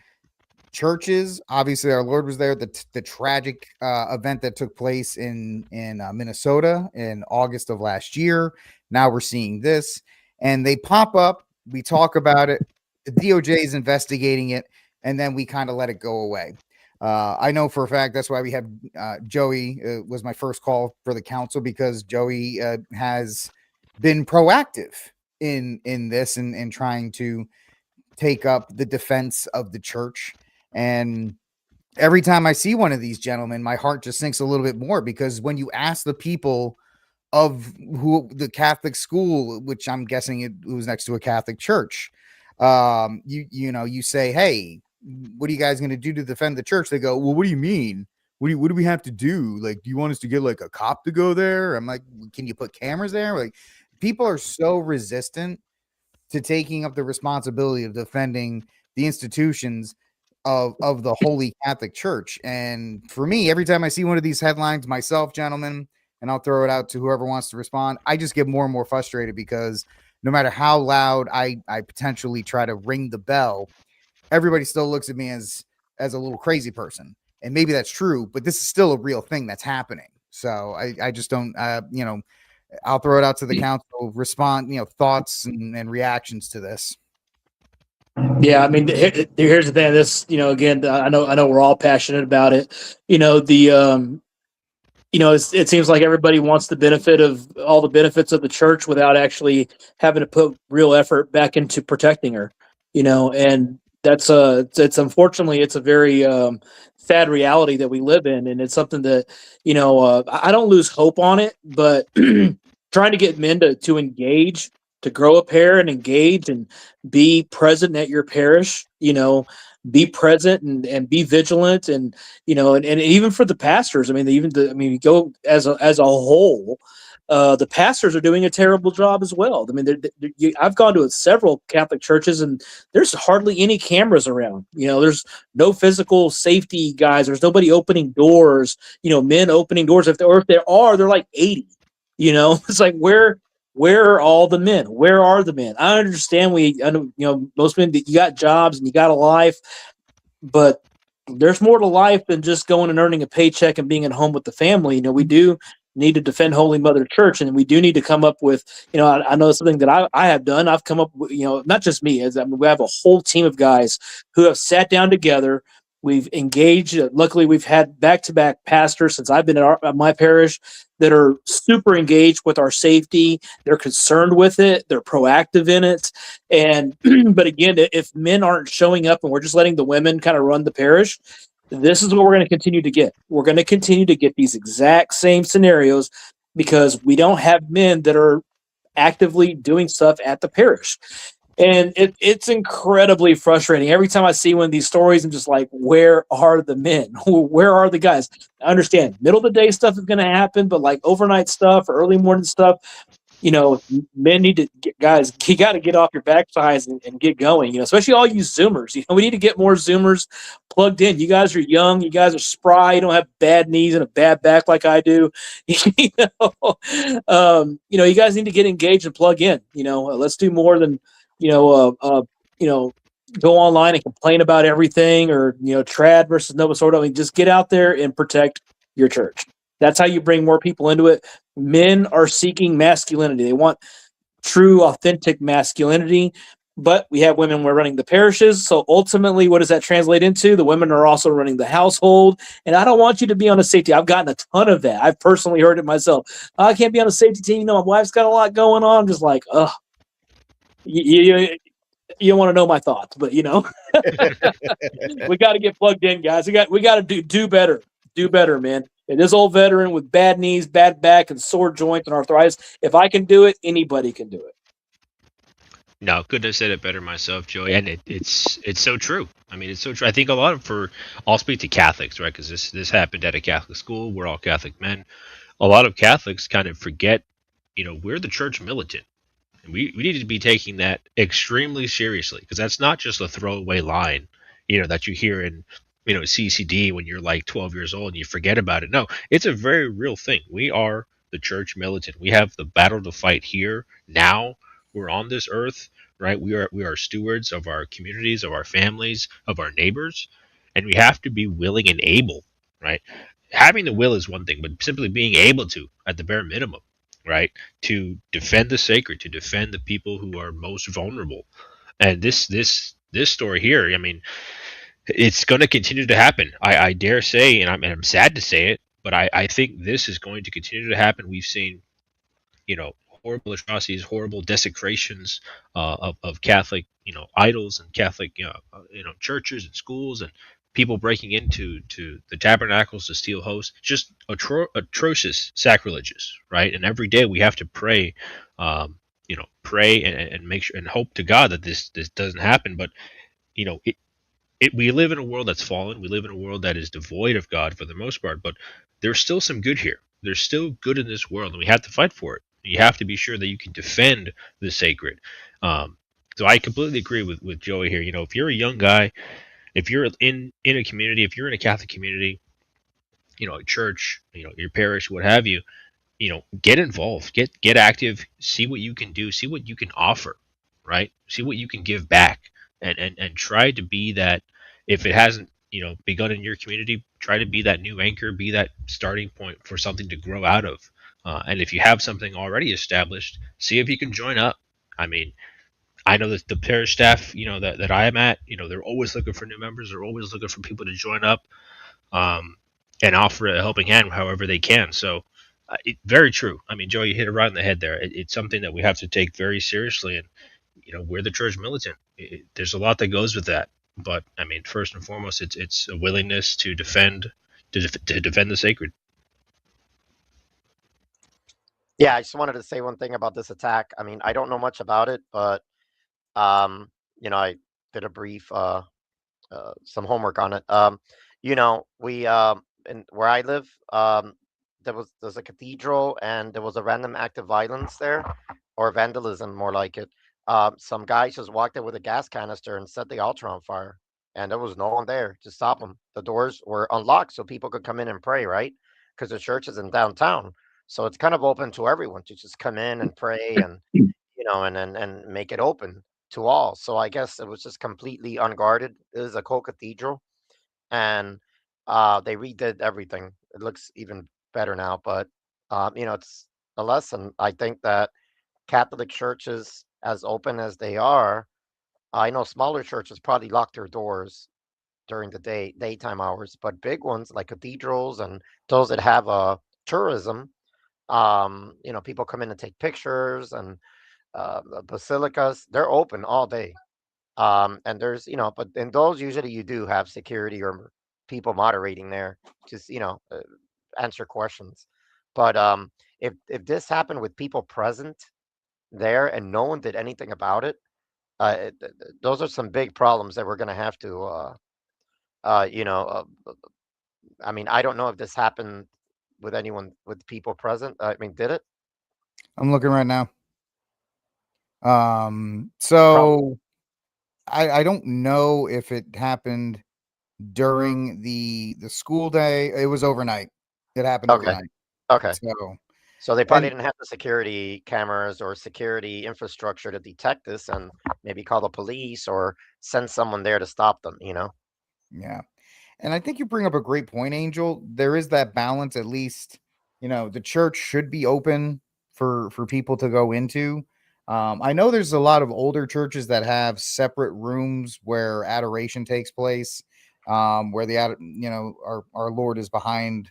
churches, obviously our Lord was there. The tragic event that took place in Minnesota in August of last year. Now we're seeing this, and they pop up. We talk about it. The DOJ is investigating it, and then we kind of let it go away. I know for a fact that's why we have Joey was my first call for the council, because Joey has been proactive in this and trying to take up the defense of the church. And every time I see one of these gentlemen, my heart just sinks a little bit more, because when you ask the people of who the Catholic school, which I'm guessing it was next to a Catholic church, you say, hey, what are you guys going to do to defend the church? They go, well, what do you mean? What do we have to do? Like, do you want us to get like a cop to go there? I'm like, can you put cameras there? Like, people are so resistant to taking up the responsibility of defending the institutions of the Holy Catholic Church. And for me, every time I see one of these headlines myself, gentlemen, and I'll throw it out to whoever wants to respond, I just get more and more frustrated, because no matter how loud I potentially try to ring the bell, everybody still looks at me as a little crazy person. And maybe that's true, but this is still a real thing that's happening. So I just don't, I'll throw it out to the council, respond, thoughts and reactions to this. Yeah, I mean, here's the thing. This, again, I know we're all passionate about it. It seems like everybody wants the benefit of all the benefits of the church without actually having to put real effort back into protecting her. And that's it's unfortunately it's a very sad reality that we live in, and it's something that I don't lose hope on it, but trying to get men to engage, to grow a pair and engage and be present at your parish. Be present and be vigilant, and and even for the pastors. I mean, you go as a whole. The pastors are doing a terrible job as well. I mean, I've gone to several Catholic churches, and there's hardly any cameras around. There's no physical safety guys. There's nobody opening doors. Men opening doors. If there are, they're like 80. It's like where are all the men? Where are the men? I understand most men, you got jobs and you got a life, but there's more to life than just going and earning a paycheck and being at home with the family. We do need to defend Holy Mother Church, and we do need to come up with, I know something that I have done. I've come up with, not just me, we have a whole team of guys who have sat down together. We've engaged. Luckily, we've had back-to-back pastors since I've been at my parish that are super engaged with our safety. They're concerned with it. They're proactive in it. And but again, if men aren't showing up and we're just letting the women kind of run the parish, this is what we're going to continue to get. We're going to continue to get these exact same scenarios because we don't have men that are actively doing stuff at the parish. And it's incredibly frustrating. Every time I see one of these stories, I'm just like, where are the men? Where are the guys? I understand middle of the day stuff is going to happen, but like overnight stuff or early morning stuff, men need to guys, you got to get off your backsides and get going, especially all you Zoomers. We need to get more Zoomers plugged in. You guys are young. You guys are spry. You don't have bad knees and a bad back like I do. You guys need to get engaged and plug in. Let's do more than, go online and complain about everything or, trad versus Nova Sordo. I mean, just get out there and protect your church. That's how you bring more people into it. Men are seeking masculinity. They want true, authentic masculinity, but we have women who are running the parishes. So ultimately, what does that translate into? The women are also running the household. And I don't want you to be on a safety. I've gotten a ton of that. I've personally heard it myself. I can't be on a safety team. My wife's got a lot going on. I'm just like, ugh. You don't want to know my thoughts, but we got to get plugged in, guys. We got to do better. Do better, man. And this old veteran with bad knees, bad back, and sore joints and arthritis, if I can do it, anybody can do it. No, couldn't have said it better myself, Joey. And it's so true. I mean, it's so true. I think I'll speak to Catholics, right? Because this happened at a Catholic school. We're all Catholic men. A lot of Catholics kind of forget, we're the church militant. And we need to be taking that extremely seriously, because that's not just a throwaway line, that you hear in, CCD when you're like 12 years old and you forget about it. No, it's a very real thing. We are the church militant. We have the battle to fight here now. We're on this earth, right? We are stewards of our communities, of our families, of our neighbors, and we have to be willing and able, right? Having the will is one thing, but simply being able to, at the bare minimum, right, to defend the sacred, to defend the people who are most vulnerable. And this story here, I mean, it's going to continue to happen. I dare say, and I'm sad to say it, but I think this is going to continue to happen. We've seen, horrible atrocities, horrible desecrations of Catholic, idols and Catholic, churches and schools, and people breaking into the tabernacles to steal hosts, just atrocious, sacrilegious, right? And every day we have to pray, pray and make sure and hope to God that this doesn't happen. But we live in a world that's fallen. We live in a world that is devoid of God for the most part. But there's still some good here. There's still good in this world, and we have to fight for it. You have to be sure that you can defend the sacred. So I completely agree with Joey here. If you're a young guy, if you're in a community, if you're in a Catholic community, a church, your parish, what have you, get involved, get active, see what you can do, see what you can offer, right? See what you can give back, and try to be that. If it hasn't begun in your community, try to be that new anchor, be that starting point for something to grow out of. And if you have something already established, see if you can join up. I mean, I know that the parish staff, that I am at, they're always looking for new members. They're always looking for people to join up, um, and offer a helping hand however they can. So, very true. I mean, Joe, you hit it right on the head there. It's something that we have to take very seriously, and we're the church militant. There's a lot that goes with that, but I mean, first and foremost, it's a willingness to defend to defend the sacred. Yeah, I just wanted to say one thing about this attack. I mean, I don't know much about it, but I did a brief some homework on it. We in where I live, there's a cathedral and there was a random act of violence there, or vandalism, more like it. Some guys just walked in with a gas canister and set the altar on fire, and there was no one there to stop them. The doors were unlocked so people could come in and pray, right? Because the church is in downtown, so it's kind of open to everyone to just come in and pray, and and make it open to all. So I guess it was just completely unguarded. It is a cold cathedral, and they redid everything. It looks even better now, but it's a lesson. I think that Catholic churches, as open as they are, I know smaller churches probably lock their doors during the daytime hours, but big ones like cathedrals and those that have tourism, people come in and take pictures, and the basilicas, they're open all day. And there's, but in those usually you do have security or people moderating there, just, answer questions. But if this happened with people present there and no one did anything about it, those are some big problems that we're going to have to, uh, you know, uh, I mean, I don't know if this happened with anyone with people present. I mean, did it? I'm looking right now. Probably. So I don't know if it happened during the school day. It was overnight. It happened Okay. overnight. Okay. So So they probably and didn't have the security cameras or security infrastructure to detect this and maybe call the police or send someone there to stop them, yeah. And I think you bring up a great point, Angel. There is that balance, at least, the church should be open for people to go into. I know there's a lot of older churches that have separate rooms where adoration takes place, where our Lord is behind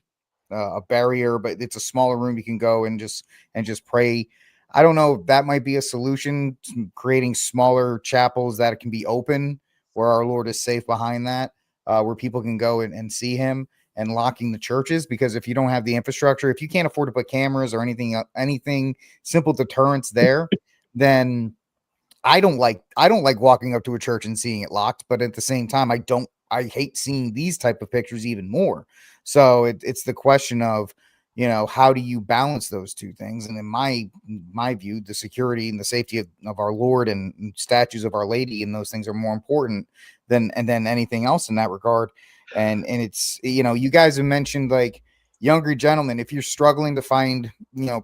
a barrier, but it's a smaller room you can go and just pray. I don't know if that might be a solution to creating smaller chapels that can be open where our Lord is safe behind that, where people can go and see him, and locking the churches, because if you don't have the infrastructure, if you can't afford to put cameras or anything simple deterrence there, then I don't like walking up to a church and seeing it locked, but at the same time, I hate seeing these type of pictures even more. So it's the question of, how do you balance those two things? And in my view, the security and the safety of our Lord and statues of Our Lady and those things are more important than anything else in that regard. And it's, you guys have mentioned, like, younger gentlemen, if you're struggling to find,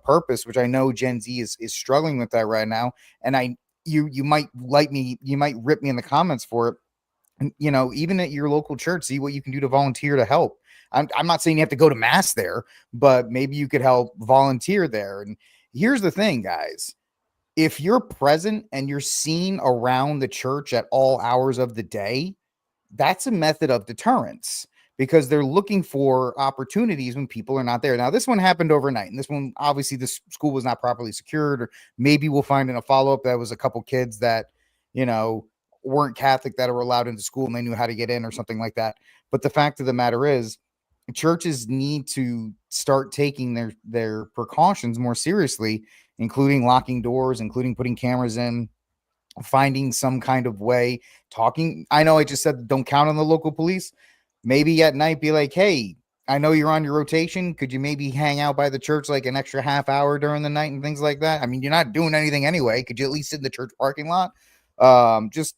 purpose, which I know Gen Z is struggling with that right now. And you might you might rip me in the comments for it. And, even at your local church, see what you can do to volunteer to help. I'm not saying you have to go to mass there, but maybe you could help volunteer there. And here's the thing, guys. If you're present and you're seen around the church at all hours of the day, that's a method of deterrence, because they're looking for opportunities when people are not there. Now, this one happened overnight, and this one, obviously, this school was not properly secured, or maybe we'll find in a follow-up that was a couple kids that, weren't Catholic that were allowed into school and they knew how to get in or something like that. But the fact of the matter is, churches need to start taking their precautions more seriously, including locking doors, including putting cameras in, finding some kind of way, talking. I know I just said don't count on the local police. Maybe at night be like, hey, I know you're on your rotation. Could you maybe hang out by the church like an extra half hour during the night and things like that? I mean, you're not doing anything anyway. Could you at least sit in the church parking lot? Just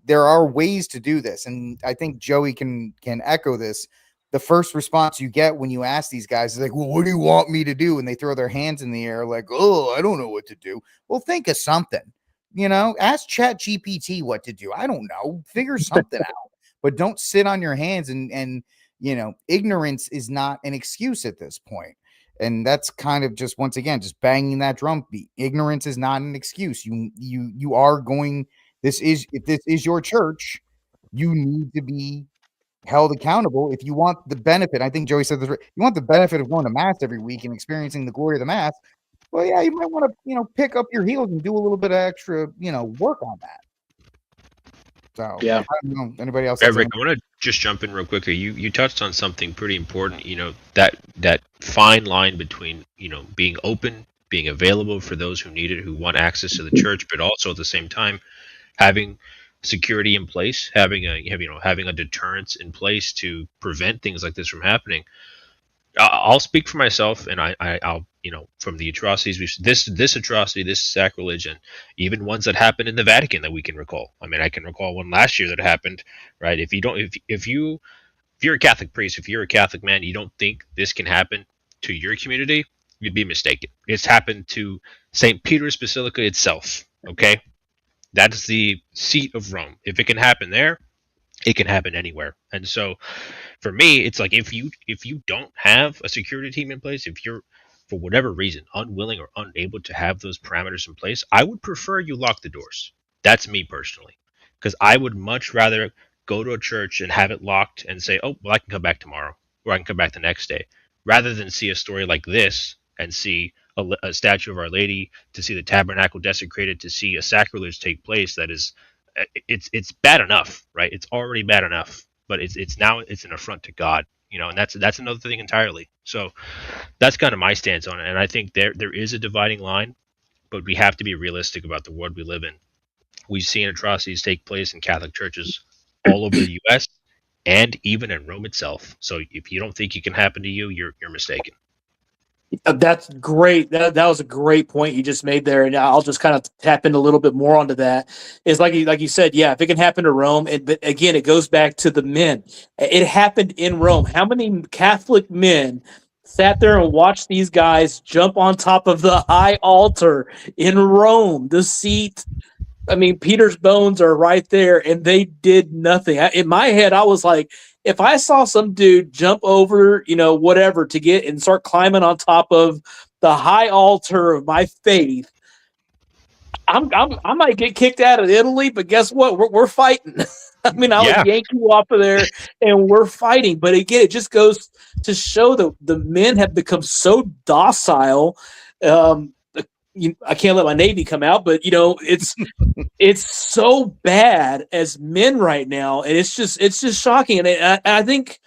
there are ways to do this. And I think Joey can echo this. The first response you get when you ask these guys is like, well, what do you want me to do? And they throw their hands in the air like, oh, I don't know what to do. Well, think of something, ask Chat GPT what to do. I don't know. Figure something out, but don't sit on your hands and ignorance is not an excuse at this point. And that's kind of just, once again, just banging that drum beat. Ignorance is not an excuse. You are going, if this is your church, you need to be held accountable if you want the benefit. I think Joey said this right. You want the benefit of going to mass every week and experiencing the glory of the mass. Well, yeah, you might want to, pick up your heels and do a little bit of extra, work on that. So, yeah. I don't know. Anybody else? Rick, I want to just jump in real quickly. You touched on something pretty important. That fine line between being open, being available for those who need it, who want access to the church, but also at the same time having security in place, having a deterrence in place to prevent things like this from happening. I'll speak for myself, and I'll from the atrocities this atrocity, this sacrilege, and even ones that happened in the Vatican that we can recall. I mean, I can recall one last year that happened. Right? If you're a Catholic priest, if you're a Catholic man, you don't think this can happen to your community, you'd be mistaken. It's happened to St. Peter's Basilica itself. Okay. That's the seat of Rome. If it can happen there, it can happen anywhere. And so for me, it's like if you don't have a security team in place, if you're for whatever reason unwilling or unable to have those parameters in place, I would prefer you lock the doors. That's me personally, because I would much rather go to a church and have it locked and say, oh, well, I can come back tomorrow or I can come back the next day, rather than see a story like this and see a statue of Our Lady, to see the tabernacle desecrated, to see a sacrilege take place. That is, it's bad enough, right? It's already bad enough, but it's now an affront to God, and that's another thing entirely. So that's kind of my stance on it. And I think there is a dividing line, but we have to be realistic about the world we live in. We've seen atrocities take place in Catholic churches all over the U.S. and even in Rome itself. So if you don't think it can happen to you, you're mistaken. That's great. That was a great point you just made there, and I'll just kind of tap in a little bit more onto that. Is like you said, yeah, if it can happen to Rome, but again, it goes back to the men. It happened in Rome. How many Catholic men sat there and watched these guys jump on top of the high altar in Rome, the seat? I mean, Peter's bones are right there, and they did nothing. In my head, I was like, if I saw some dude jump over, whatever to get and start climbing on top of the high altar of my faith, I might get kicked out of Italy. But guess what? We're fighting. I mean, I would yank you off of there, and we're fighting. But again, it just goes to show that the men have become so docile. I can't let my Navy come out, but it's so bad as men right now, and it's just shocking. And I think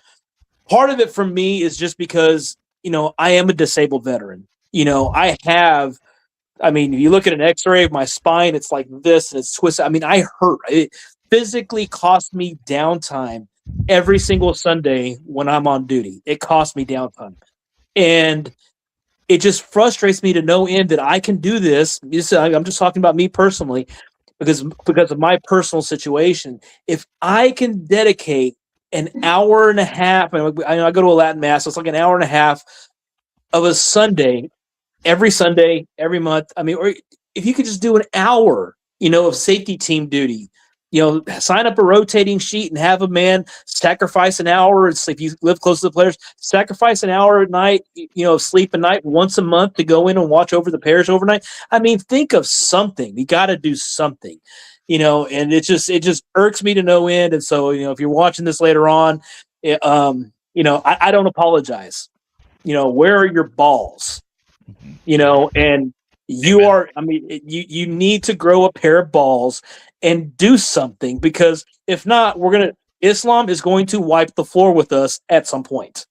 part of it for me is just because I am a disabled veteran. I mean, if you look at an X-ray of my spine, it's like this, and it's twisted. I mean, I hurt. It physically cost me downtime every single Sunday when I'm on duty. It cost me downtime, and it just frustrates me to no end that I can do this. I'm just talking about me personally, because of my personal situation. If I can dedicate an hour and a half, and I go to a Latin mass, so it's like an hour and a half of a Sunday, every month. I mean, or if you could just do an hour, of safety team duty, sign up a rotating sheet and have a man sacrifice an hour. It's if you live close to the players, sacrifice an hour at night, of sleep at night once a month to go in and watch over the pairs overnight. I mean, think of something. You got to do something, and it just irks me to no end. And so, if you're watching this later on, I don't apologize. Where are your balls? And You Amen. are, I mean, you need to grow a pair of balls and do something, because if not, Islam is going to wipe the floor with us at some point.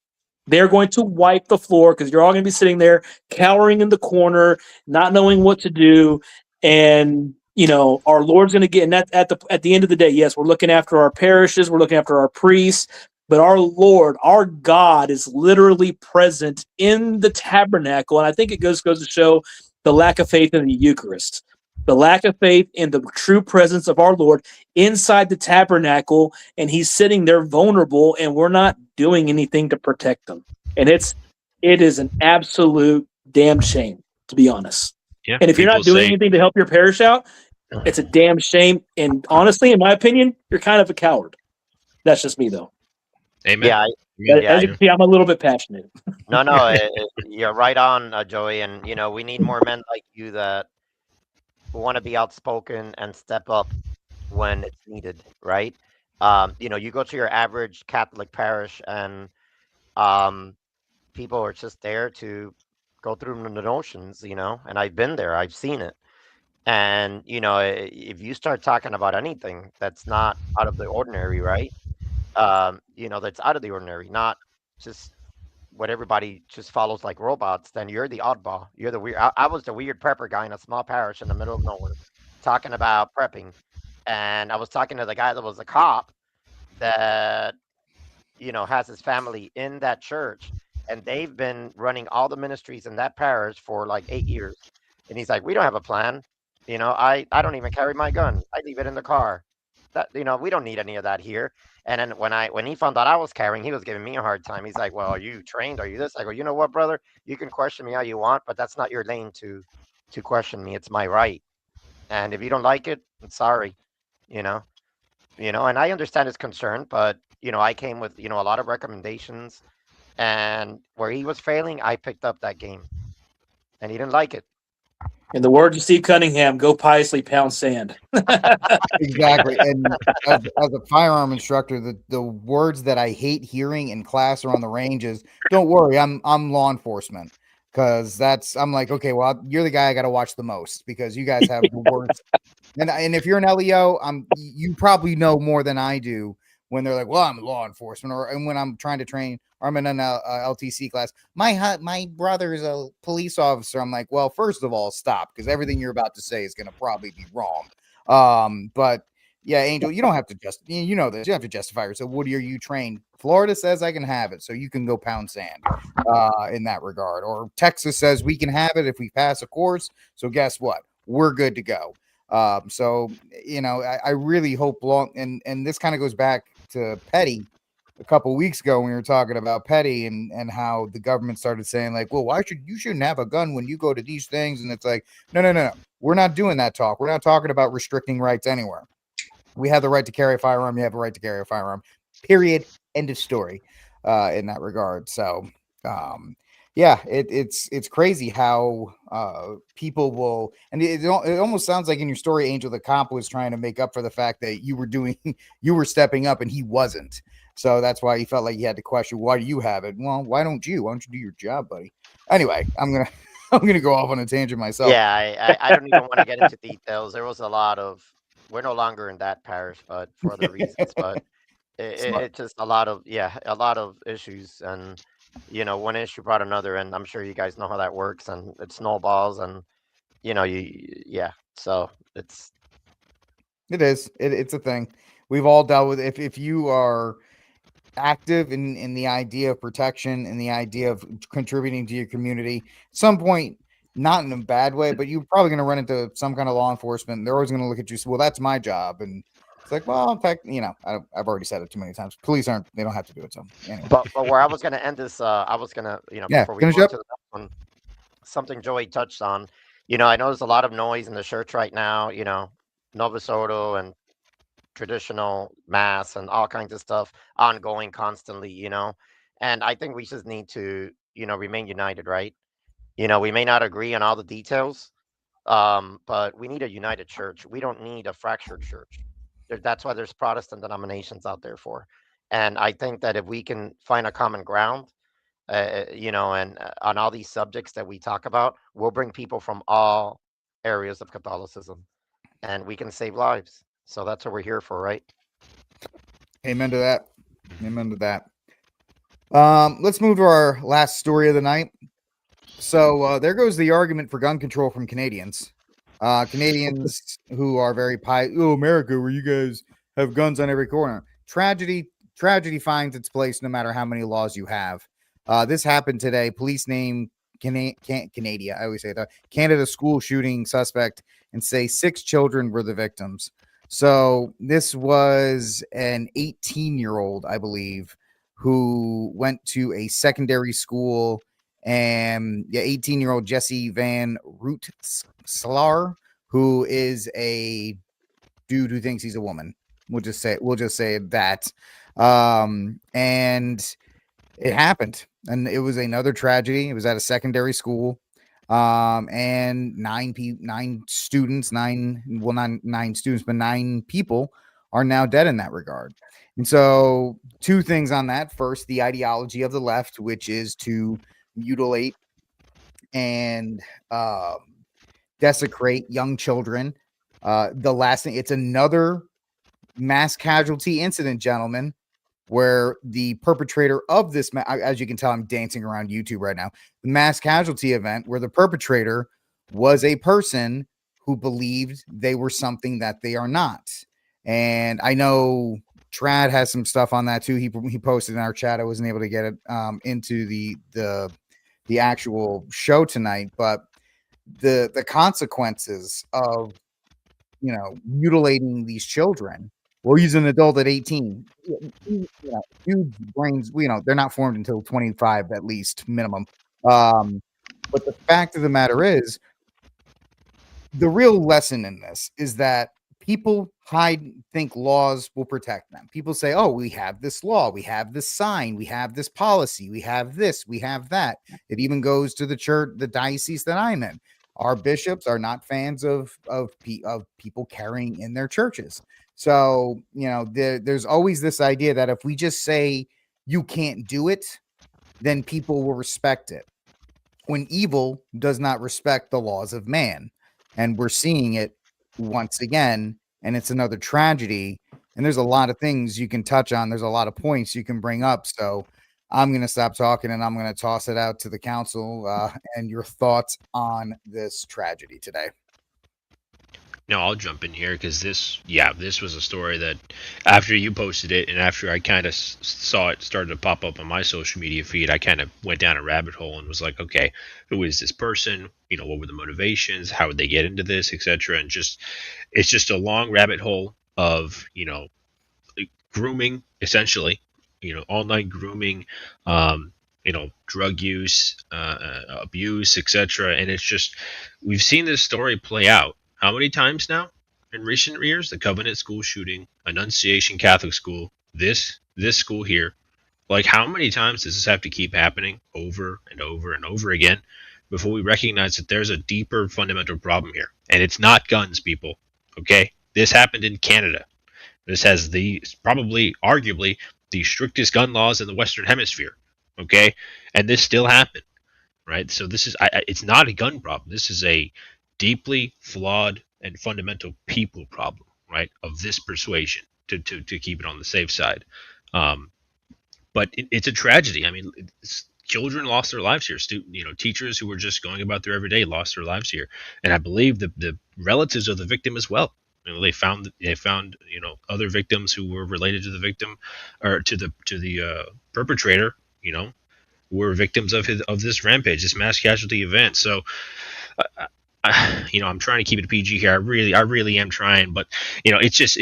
They're going to wipe the floor because you're all going to be sitting there cowering in the corner, not knowing what to do. And our Lord's going to get, and that at the end of the day, yes, we're looking after our parishes, we're looking after our priests, but our Lord, our God, is literally present in the tabernacle. And I think it goes to show the lack of faith in the Eucharist, the lack of faith in the true presence of our Lord inside the tabernacle, and he's sitting there vulnerable, and we're not doing anything to protect them. And it is an absolute damn shame, to be honest. Yeah, And if you're people not doing say, anything to help your parish out, it's a damn shame. And honestly, in my opinion, you're kind of a coward. That's just me, though. "Amen." Yeah, Amen. As you yeah. can see, I'm a little bit passionate. No, you're right on, Joey. And we need more men like you that want to be outspoken and step up when it's needed, right? You go to your average Catholic parish, and um, people are just there to go through the notions, and I've been there, I've seen it. And, if you start talking about anything that's not out of the ordinary, right? That's out of the ordinary, not just what everybody just follows like robots, then you're the oddball. You're the weird. I was the weird prepper guy in a small parish in the middle of nowhere talking about prepping. And I was talking to the guy that was a cop that, has his family in that church. And they've been running all the ministries in that parish for like 8 years. And he's like, we don't have a plan. I don't even carry my gun. I leave it in the car. We don't need any of that here. And then when he found out I was carrying, he was giving me a hard time. He's like, well, are you trained? Are you this? I go, you know what, brother? You can question me how you want, but that's not your lane to question me. It's my right. And if you don't like it, I'm sorry. You know, and I understand his concern, but I came with a lot of recommendations, and where he was failing, I picked up that game, and he didn't like it. In the words of Steve Cunningham, go piously pound sand. Exactly. And as a firearm instructor, the words that I hate hearing in class or on the range is, "Don't worry, I'm law enforcement." Because I'm like, okay, well, you're the guy I got to watch the most because you guys have the worst. And if you're an LEO, you probably know more than I do when they're like, well, I'm law enforcement, and when I'm trying to train, or I'm in an LTC class, my brother is a police officer. I'm like, well, first of all, stop, because everything you're about to say is going to probably be wrong. But yeah, Angel, you don't have to this. You don't have to justify yourself. What are you trained? Florida says I can have it, so you can go pound sand in that regard. Or Texas says we can have it if we pass a course. So guess what? We're good to go. So I really hope and this kind of goes back to Petty a couple weeks ago when we were talking about Petty and how the government started saying like, well, you shouldn't have a gun when you go to these things, and it's like, no, we're not doing that talk. We're not talking about restricting rights anywhere. We have the right to carry a firearm. You have a right to carry a firearm. Period. End of story. In that regard. So, yeah, it's crazy how people will, and it almost sounds like in your story, Angel, the cop was trying to make up for the fact that you were stepping up and he wasn't. So that's why he felt like he had to question, why do you have it? Well, why don't you do your job, buddy? Anyway, I'm gonna go off on a tangent myself. Yeah, I don't even want to get into details. There was a lot of, we're no longer in that parish, but for other reasons. But it's just a lot of issues, and one issue brought another, and I'm sure you guys know how that works, and it snowballs, and so it's a thing. We've all dealt with it. If you are active in the idea of protection and the idea of contributing to your community, at some point, not in a bad way, but you're probably going to run into some kind of law enforcement. They're always going to look at you, well, that's my job. And it's like, well, in fact, I've already said it too many times. Police they don't have to do it. So anyway. But where I was going to end this, I was going to, before we go finish to up. the next one, something Joey touched on. I know there's a lot of noise in the church right now, Novus Ordo and traditional mass and all kinds of stuff ongoing constantly, and I think we just need to, remain united, right? We may not agree on all the details, but we need a united church. We don't need a fractured church. That's why there's Protestant denominations out there for. And I think that if we can find a common ground, and on all these subjects that we talk about, we'll bring people from all areas of Catholicism, and we can save lives. So that's what we're here for, right? Amen to that. Amen to that. Let's move to our last story of the night. So there goes the argument for gun control from Canadians. Canadians who are very oh, America, where you guys have guns on every corner. Tragedy finds its place no matter how many laws you have. This happened today. Police name Canada. I always say that. Canada school shooting suspect and say 6 children were the victims. So this was an 18-year-old, I believe, who went to a secondary school, and 18-year-old Jesse Van Rootselaar, who is a dude who thinks he's a woman. We'll just say that. And it happened, and it was another tragedy. It was at a secondary school. And 9 students, not 9 students, but 9 people are now dead in that regard. And so 2 things on that. First, the ideology of the left, which is to mutilate and desecrate young children. The last thing, it's another mass casualty incident, gentlemen, where the perpetrator of this, as you can tell, I'm dancing around YouTube right now, the mass casualty event where the perpetrator was a person who believed they were something that they are not. And I know Trad has some stuff on that too. He posted in our chat. I wasn't able to get it into the actual show tonight, but the consequences of mutilating these children. Well, he's an adult at 18. Huge brains, they're not formed until 25 at least minimum. But the fact of the matter is, the real lesson in this is that people think laws will protect them. People say, oh, we have this law, we have this sign, we have this policy, we have this, we have that. It even goes to the church, the diocese that I'm in. Our bishops are not fans of people carrying in their churches. So, there's always this idea that if we just say you can't do it, then people will respect it. When evil does not respect the laws of man. And we're seeing it once again, and it's another tragedy. And there's a lot of things you can touch on. There's a lot of points you can bring up. So I'm going to stop talking and I'm going to toss it out to the council and your thoughts on this tragedy today. No, I'll jump in here because this was a story that after you posted it and after I kind of saw it started to pop up on my social media feed, I kind of went down a rabbit hole and was like, okay, who is this person? What were the motivations? How would they get into this, etc. And it's just a long rabbit hole of, grooming, essentially, online grooming, drug use, abuse, etc. And it's just, we've seen this story play out. How many times now in recent years? The Covenant school shooting, Annunciation Catholic school, this school here. Like, how many times does this have to keep happening over and over and over again before we recognize that there's a deeper fundamental problem here? And it's not guns, people. Okay? This happened in Canada. This has arguably, the strictest gun laws in the Western Hemisphere. Okay? And this still happened. Right? So this is, it's not a gun problem. This is a deeply flawed and fundamental people problem, right, of this persuasion, to keep it on the safe side. But it's a tragedy. I mean, children lost their lives here. Teachers who were just going about their everyday lost their lives here, and I believe the relatives of the victim as well. They found other victims who were related to the victim or to the perpetrator. Were victims of this rampage, this mass casualty event. So. I'm trying to keep it PG here. I really am trying, but this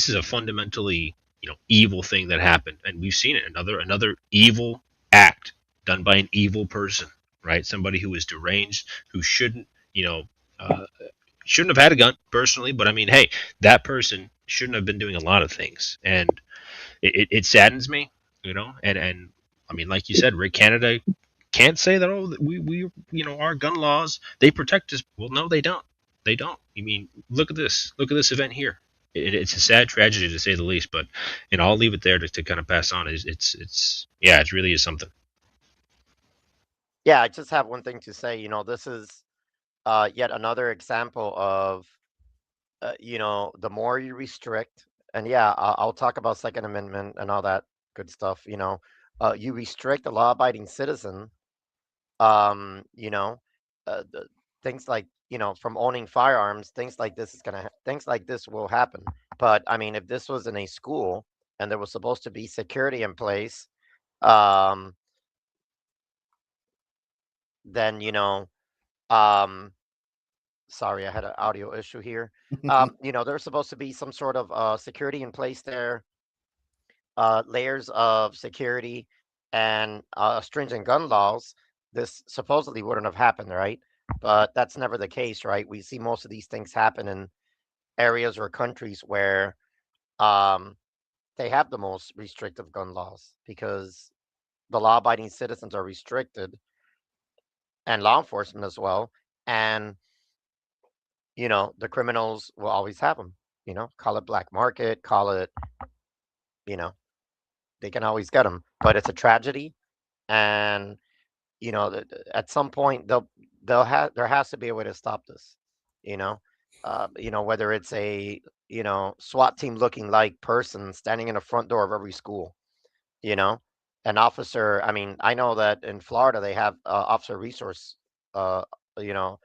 is a fundamentally evil thing that happened, and we've seen it. Another evil act done by an evil person, right? Somebody who is deranged, who shouldn't have had a gun personally, but I mean, hey, that person shouldn't have been doing a lot of things, and it saddens me, and I mean, like you said, Rick, Canada can't say that we our gun laws, they protect us. Well, no, they don't. I mean, look at this event here. It's a sad tragedy to say the least, but I'll leave it there to kind of pass on. It really is something. Yeah, I just have one thing to say. This is yet another example of, the more you restrict, and yeah, I'll talk about Second Amendment and all that good stuff. You restrict a law-abiding citizen, you know, things like, from owning firearms, things like this will happen. But I mean, if this was in a school and there was supposed to be security in place, um, then, um, sorry, I had an audio issue here. There's supposed to be some sort of security in place there, layers of security, and stringent gun laws. This supposedly wouldn't have happened, right? But that's never the case, right? We see most of these things happen in areas or countries where um, they have the most restrictive gun laws because the law-abiding citizens are restricted, and law enforcement as well. And the criminals will always have them. Call it black market, call it, you know, they can always get them. But it's a tragedy, and at some point they'll have there has to be a way to stop this. You know, whether it's a SWAT team looking like person standing in the front door of every school. You know, an officer. I mean, I know that in Florida they have officer resource. Uh, you know,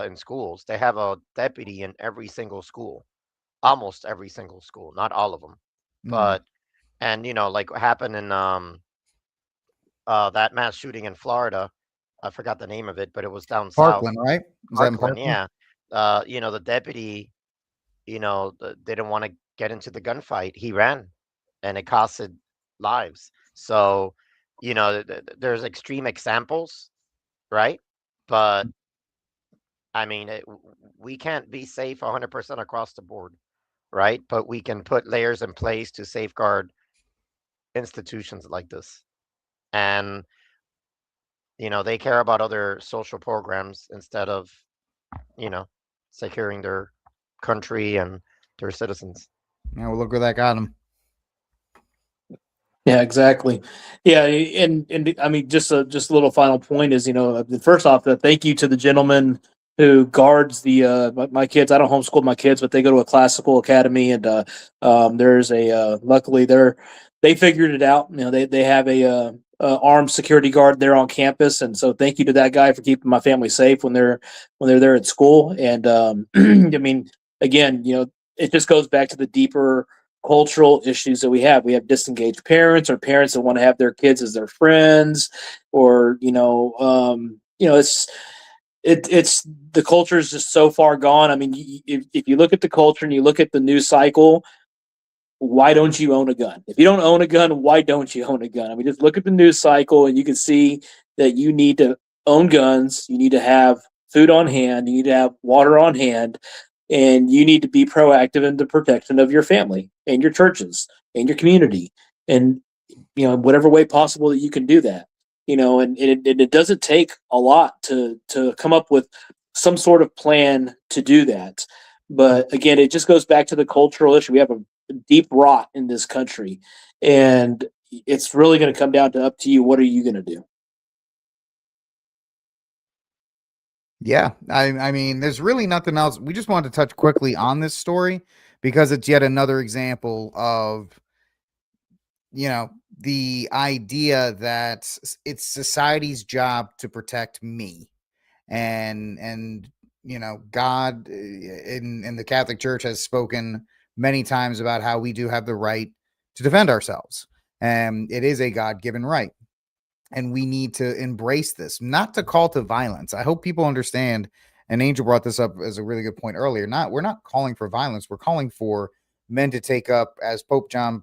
in schools they have a deputy in every single school, almost every single school, not all of them, Mm. but and like what happened in that mass shooting in Florida. I forgot the name of it, but it was down south. Parkland, right? Is that in Parkland, Parkland? yeah. The deputy, didn't want to get into the gunfight. He ran, and it costed lives. So, there's extreme examples, right? But I mean, we can't be safe 100% across the board, right? But we can put layers in place to safeguard institutions like this. And they care about other social programs instead of, you know, securing their country and their citizens. Yeah, well, look where that got him. Yeah, exactly. Yeah, and I mean, just a little final point is, first off, thank you to the gentleman who guards the my kids. I don't homeschool my kids, but they go to a classical academy, and there's a luckily they figured it out. They have a armed security guard there on campus, and so thank you to that guy for keeping my family safe when they're there at school. And I mean, again, it just goes back to the deeper cultural issues that we have. We have disengaged parents or parents that want to have their kids as their friends, or it's the culture is just so far gone. I mean, if you look at the culture and you look at the news cycle, why don't you own a gun? If you don't own a gun, why don't you own a gun? I mean, just look at the news cycle and you can see that you need to own guns, you need to have food on hand, you need to have water on hand, and you need to be proactive in the protection of your family and your churches and your community, and whatever way possible that you can do that. And it doesn't take a lot to come up with some sort of plan to do that. But again, it just goes back to the cultural issue. We have a deep rot in this country, and it's really going to come down to up to you. What are you going to do? Yeah, I mean, there's really nothing else. We just wanted to touch quickly on this story because it's yet another example of, the idea that it's society's job to protect me, and God in the Catholic Church has spoken many times about how we do have the right to defend ourselves, and it is a God-given right. And we need to embrace this, not to call to violence. I hope people understand. And Angel brought this up as a really good point earlier. We're not calling for violence. We're calling for men to take up, as Pope St. John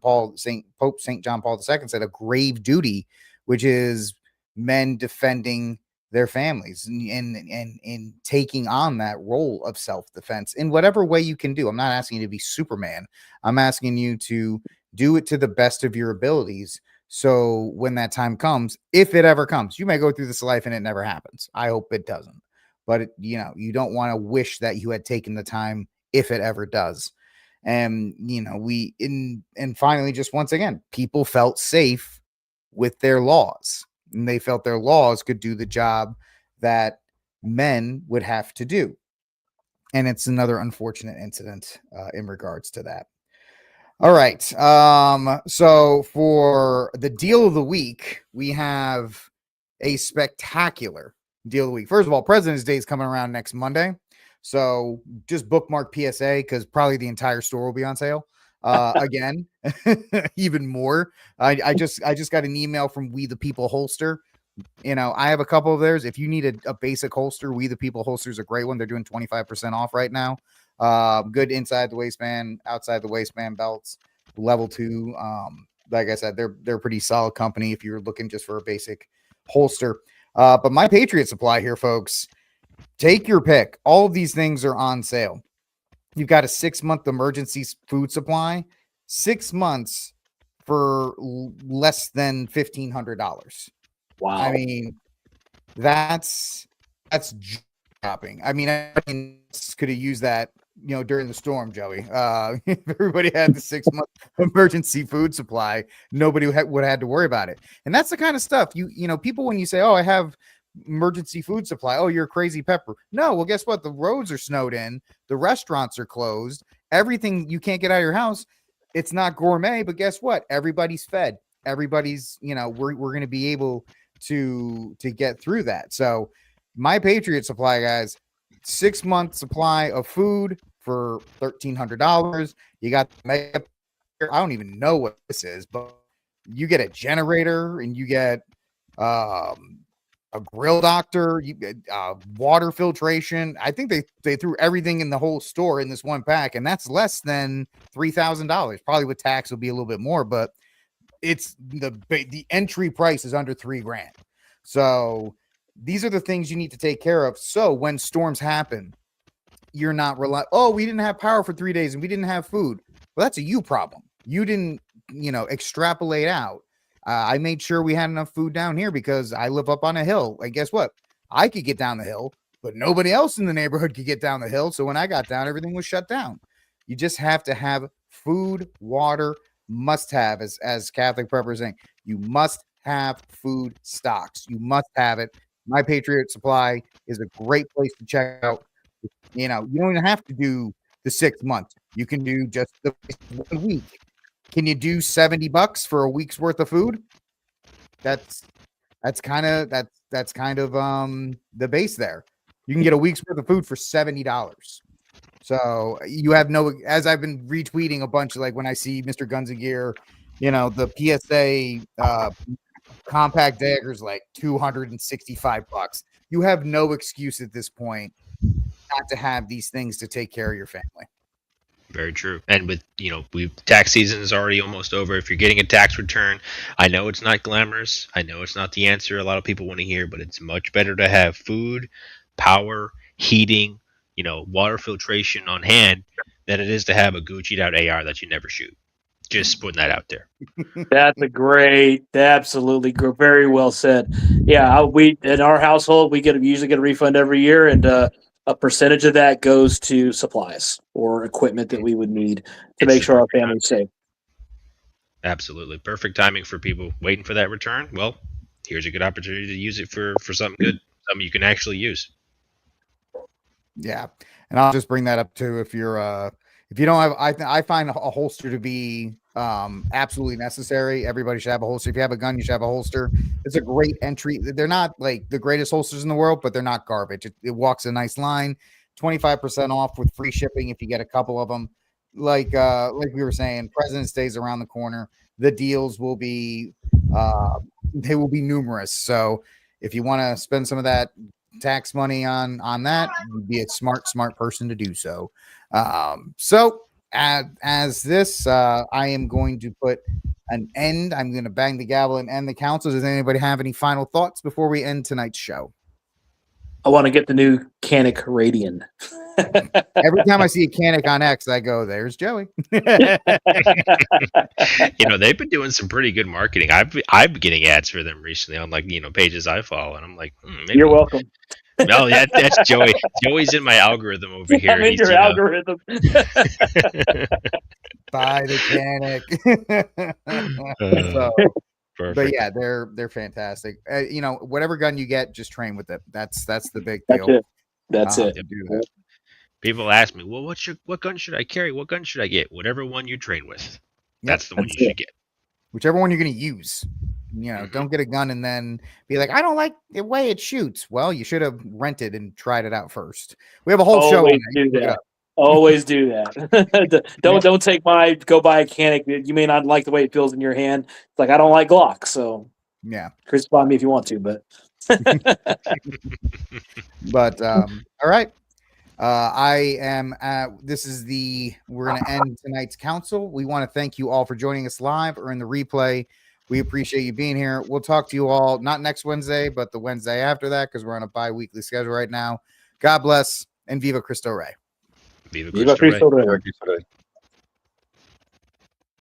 Paul II said, a grave duty, which is men defending their families and taking on that role of self-defense in whatever way you can do. I'm not asking you to be Superman. I'm asking you to do it to the best of your abilities. So when that time comes, if it ever comes, you may go through this life and it never happens. I hope it doesn't. But you don't want to wish that you had taken the time if it ever does. And and finally, just once again, people felt safe with their laws. and they felt their laws could do the job that men would have to do. And it's another unfortunate incident in regards to that. All right. So for the deal of the week, we have a spectacular deal of the week. First of all, President's Day is coming around next Monday. So just bookmark PSA because probably the entire store will be on sale again, even more. I just got an email from We the People Holster. You know, I have a couple of theirs. If you need a basic holster, We the People Holster is a great one. They're doing 25% off right now. Good inside the waistband, outside the waistband belts, level 2. Like I said, they're a pretty solid company if you're looking just for a basic holster. But My Patriot Supply here, folks, take your pick. All of these things are on sale. You've got a 6-month emergency food supply, 6 months for less than $1,500. Wow. I mean, that's shopping. I mean, could have used that, you know, during the storm, Joey. If everybody had the 6-month emergency food supply, nobody would have had to worry about it. And that's the kind of stuff you know, people, when you say, oh, I have emergency food supply, oh, you're a crazy pepper. No, well, guess what? The roads are snowed in, the restaurants are closed, everything, you can't get out of your house. It's not gourmet, but guess what? Everybody's fed. Everybody's, you know, we're going to be able to get through that. So My Patriot Supply, guys, 6-month supply of food for $1,300. You got the I don't even know what this is, but you get a generator and you get a grill doctor, you get water filtration. I think they threw everything in the whole store in this one pack, and that's less than $3,000. Probably with tax will be a little bit more, but it's the entry price is under $3,000. So these are the things you need to take care of. So when storms happen, you're not relying. Oh, we didn't have power for 3 days and we didn't have food. Well, that's a you problem. You didn't, you know, extrapolate out. I made sure we had enough food down here because I live up on a hill. And guess what? I could get down the hill, but nobody else in the neighborhood could get down the hill. So when I got down, everything was shut down. You just have to have food, water, must have, as Catholic preppers saying, you must have food stocks. You must have it. My Patriot Supply is a great place to check out. You know, you don't even have to do the 6 months. You can do just the 1 week. Can you do $70 for a week's worth of food? That's kind of the base there. You can get a week's worth of food for $70. So you have no, as I've been retweeting a bunch of, like, when I see Mr. Guns and Gear, you know, the PSA compact daggers like $265. You have no excuse at this point not to have these things to take care of your family. Very true. And with, you know, tax season is already almost over. If you're getting a tax return, I know it's not glamorous. I know it's not the answer a lot of people want to hear, but it's much better to have food, power, heating, you know, water filtration on hand than it is to have a Gucci'd out AR that you never shoot. Just putting that out there. That's absolutely very well said. Yeah, we in our household we usually get a refund every year, and a percentage of that goes to supplies or equipment that we would need to make sure our family's safe. Absolutely. Perfect timing for people waiting for that return. Well, here's a good opportunity to use it for something good, something you can actually use. Yeah. And I'll just bring that up too. If you don't have, I find a holster to be absolutely necessary. Everybody should have a holster. If you have a gun, you should have a holster. It's a great entry. They're not like the greatest holsters in the world, but they're not garbage. It walks a nice line. 25% off with free shipping if you get a couple of them. Like we were saying, President's Day is around the corner. The deals will be they will be numerous. So if you want to spend some of that tax money on that, you'd be a smart person to do so. So as this, I am going to put an end. I'm going to bang the gavel and end the council. Does anybody have any final thoughts before we end tonight's show? I want to get the new Canic Radian. Every time I see a Canic on X, I go, "There's Joey." You know, they've been doing some pretty good marketing. I've been getting ads for them recently on, like, you know, pages I follow, and I'm like, maybe. You're welcome. No, that's Joey. Joey's in my algorithm over here. I'm in your algorithm. Buy the Canic. So, Perfect. But yeah, they're fantastic. You know, whatever gun you get, just train with it. That's the big That's deal. it. That's it. To do that. People ask me, well, what gun should I carry? What gun should I get? Whatever one you train with. That's the one That's you it. should get. Whichever one you're going to use. You know, don't get a gun and then be like, I don't like the way it shoots. Well, you should have rented and tried it out first. We have a whole show on Always that. You do can look it that. up. Always do that. Don't take my go buy a Canic. You may not like the way it feels in your hand. It's like I don't like Glock, so Yeah. crucify me if you want to, but But all right. I am we're going to end tonight's council. We want to thank you all for joining us live or in the replay. We appreciate you being here. We'll talk to you all not next Wednesday, but the Wednesday after that, because we're on a bi-weekly schedule right now. God bless and Viva Cristo Rey. Viva Viva Cristo Rey. Cristo Rey. Cristo Rey.